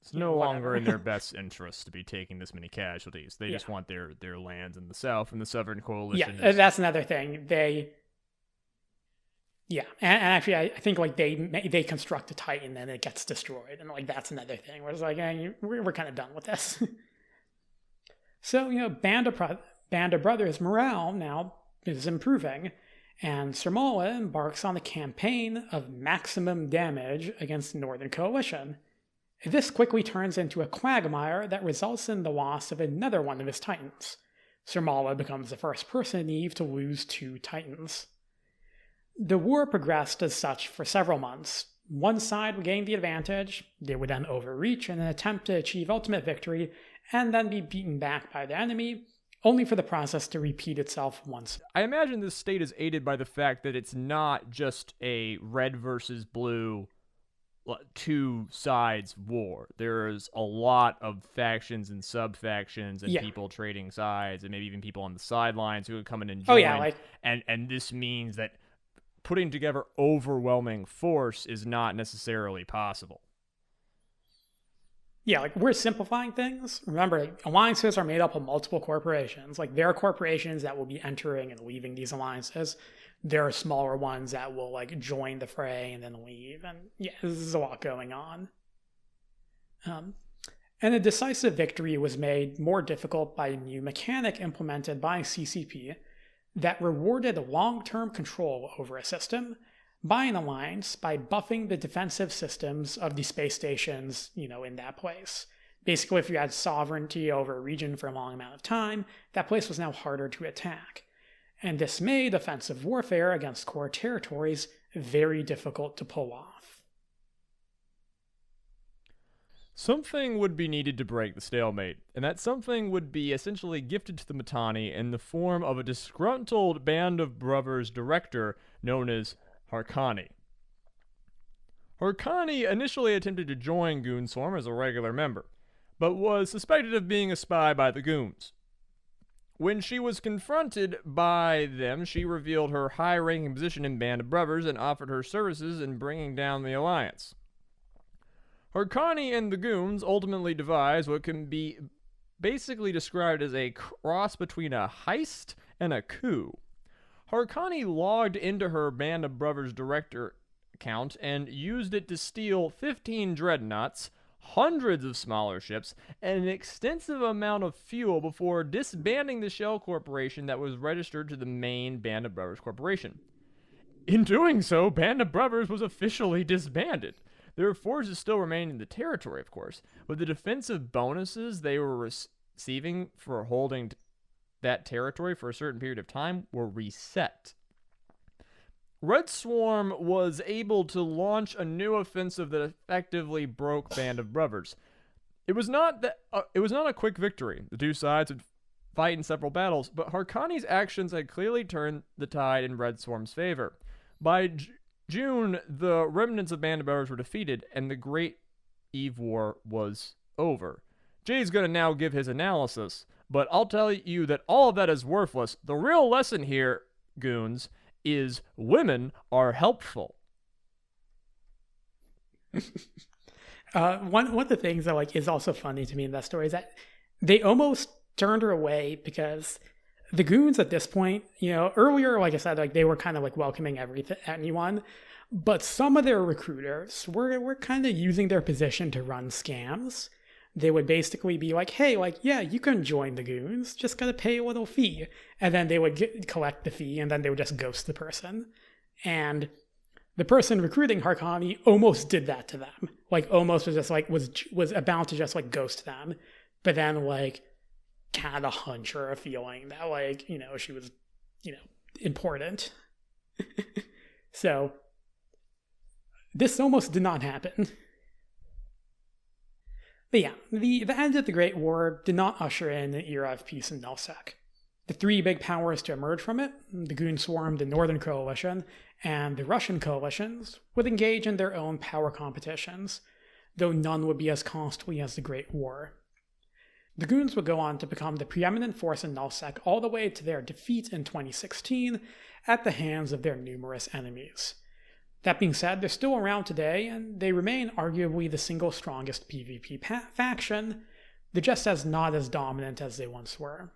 it's no longer in their best interest to be taking this many casualties. They just want their lands in the south, and the Southern Coalition. Yeah, that's another thing. And actually, I think like they construct a Titan and it gets destroyed, and like that's another thing where it's like, we're kind of done with this. So Band of Brothers morale now is improving, and Sir Mullet embarks on a campaign of maximum damage against the Northern Coalition. This quickly turns into a quagmire that results in the loss of another one of his Titans. Sir Mullet becomes the first person in Eve to lose 2 Titans. The war progressed as such for several months. One side would gain the advantage, they would then overreach in an attempt to achieve ultimate victory, and then be beaten back by the enemy, only for the process to repeat itself once. I imagine this state is aided by the fact that it's not just a red versus blue, 2 sides war. There's a lot of factions and sub-factions and people trading sides, and maybe even people on the sidelines who would come in and join. And this means that putting together overwhelming force is not necessarily possible. Yeah, like we're simplifying things. Remember, alliances are made up of multiple corporations. Like there are corporations that will be entering and leaving these alliances. There are smaller ones that will like join the fray and then leave. And this is a lot going on. And a decisive victory was made more difficult by a new mechanic implemented by CCP, that rewarded long-term control over a system by an alliance by buffing the defensive systems of the space stations, in that place. Basically, if you had sovereignty over a region for a long amount of time, that place was now harder to attack. And this made offensive warfare against core territories very difficult to pull off. Something would be needed to break the stalemate, and that something would be essentially gifted to the Mittani in the form of a disgruntled Band of Brothers director known as Harkani. Harkani initially attempted to join Goonswarm as a regular member, but was suspected of being a spy by the Goons. When she was confronted by them, she revealed her high-ranking position in Band of Brothers and offered her services in bringing down the Alliance. Harkani and the Goons ultimately devised what can be basically described as a cross between a heist and a coup. Harkani logged into her Band of Brothers director account and used it to steal 15 dreadnoughts, hundreds of smaller ships, and an extensive amount of fuel before disbanding the shell corporation that was registered to the main Band of Brothers corporation. In doing so, Band of Brothers was officially disbanded. Their forces still remained in the territory, of course, but the defensive bonuses they were receiving for holding that territory for a certain period of time were reset. RedSwarm was able to launch a new offensive that effectively broke Band of Brothers. It was not a quick victory. The two sides would fight in several battles, but Harkani's actions had clearly turned the tide in RedSwarm's favor. By June, the remnants of Band of Brothers were defeated, and the Great Eve War was over. Jay's going to now give his analysis, but I'll tell you that all of that is worthless. The real lesson here, goons, is women are helpful. One of the things that is also funny to me in that story is that they almost turned her away because the goons at this point, earlier, like I said, they were kind of welcoming anyone, but some of their recruiters were kind of using their position to run scams. They would basically be like, hey, yeah, you can join the goons, just gotta pay a little fee. And then they would collect the fee, and then they would just ghost the person. And the person recruiting Harkani almost did that to them. Almost was just was about to just ghost them. But then kind of hunch or a feeling that she was, important. So this almost did not happen. But yeah, the end of the Great War did not usher in an era of peace in Nullsec. The three big powers to emerge from it, the Goonswarm, the Northern Coalition, and the Russian coalitions, would engage in their own power competitions, though none would be as costly as the Great War. The Goons would go on to become the preeminent force in Nullsec all the way to their defeat in 2016 at the hands of their numerous enemies. That being said, they're still around today, and they remain arguably the single strongest PvP faction. They're just not as dominant as they once were.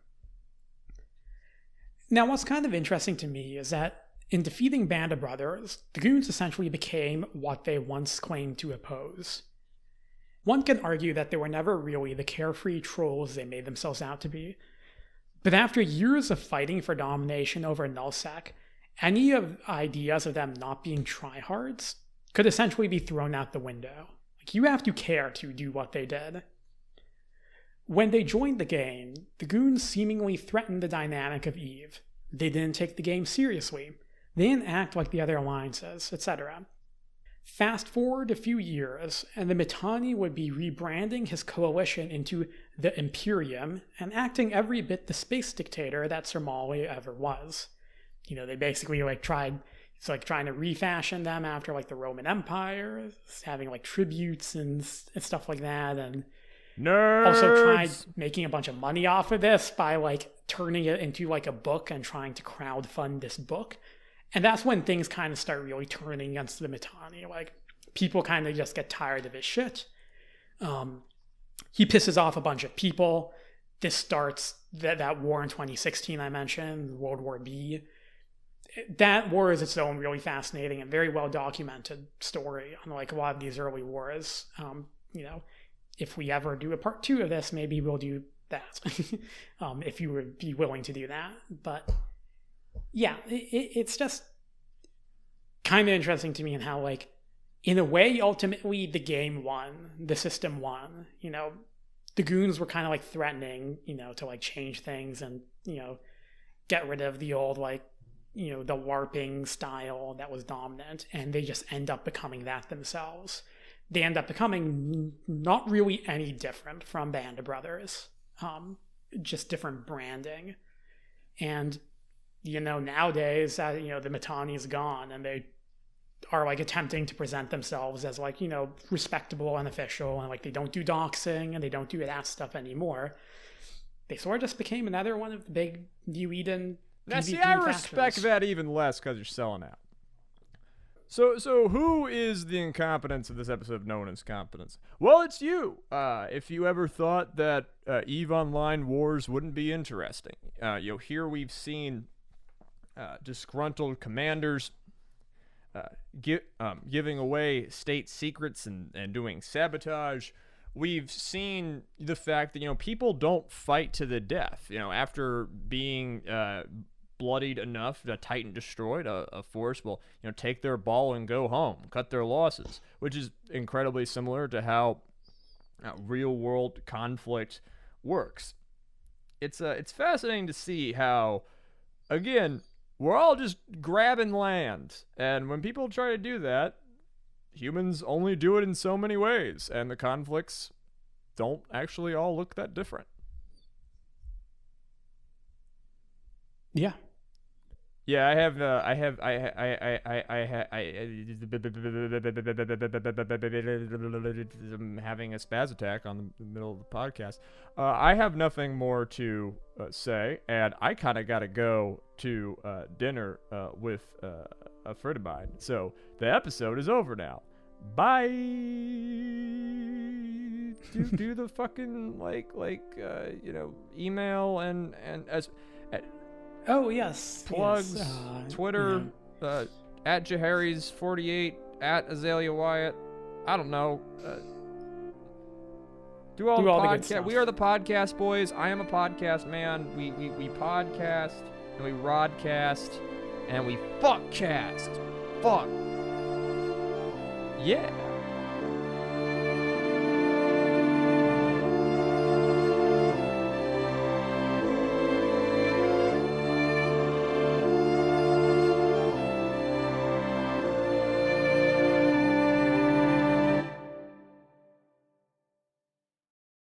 Now, what's kind of interesting to me is that in defeating Band of Brothers, the Goons essentially became what they once claimed to oppose. One can argue that they were never really the carefree trolls they made themselves out to be, but after years of fighting for domination over Nullsec, any of ideas of them not being tryhards could essentially be thrown out the window. You have to care to do what they did. When they joined the game, the Goons seemingly threatened the dynamic of Eve. They didn't take the game seriously. They didn't act like the other alliances, etc. Fast forward a few years, and the Mittani would be rebranding his coalition into the Imperium and acting every bit the space dictator that Somalia ever was. They basically trying to refashion them after the Roman Empire, having tributes and stuff like that, and Nerds! Also tried making a bunch of money off of this by turning it into a book and trying to crowdfund this book. And that's when things kind of start really turning against the Mittani. People kind of just get tired of his shit. He pisses off a bunch of people. This starts that war in 2016 I mentioned, World War B. That war is its own really fascinating and very well documented story on a lot of these early wars. If we ever do a part 2 of this, maybe we'll do that. If you would be willing to do that. But Yeah, it's just kind of interesting to me in how, like, in a way, ultimately the game won, the system won. You know, the goons were kind of like threatening, you know, to like change things and, you know, get rid of the old, like, you know, the warping style that was dominant, and they just end up becoming that themselves. They end up becoming not really any different from Band of Brothers, just different branding. And, you know, nowadays, you know, the Mittani is gone, and they are like attempting to present themselves as like, you know, respectable and official, and like they don't do doxing and they don't do that stuff anymore. They sort of just became another one of the big New Eden. Now, see, I respect that even less because you're selling out. So who is the incompetence of this episode of Known as Competence? Well, it's you. If you ever thought that EVE Online Wars wouldn't be interesting, you know, here we've seen disgruntled commanders giving away state secrets and doing sabotage. We've seen the fact that, you know, people don't fight to the death. You know, after being bloodied enough, the Titan destroyed, a force will, you know, take their ball and go home, cut their losses, which is incredibly similar to how real world conflict works. It's fascinating to see how, again, we're all just grabbing land, and when people try to do that, humans only do it in so many ways, and the conflicts don't actually all look that different. Yeah. Yeah, I'm having a spaz attack on the middle of the podcast. I have nothing more to say, and I kind of got to go to dinner with a friend of mine. So the episode is over now. Bye. Do the fucking like you know, email and as. Oh, yes. Plugs, yes. Twitter, at Jaharis48, at Azalea Wyatt. I don't know. Do all the good stuff. We are the podcast boys. I am a podcast man. We podcast, and we rodcast, and we fuckcast. Fuck. Yeah.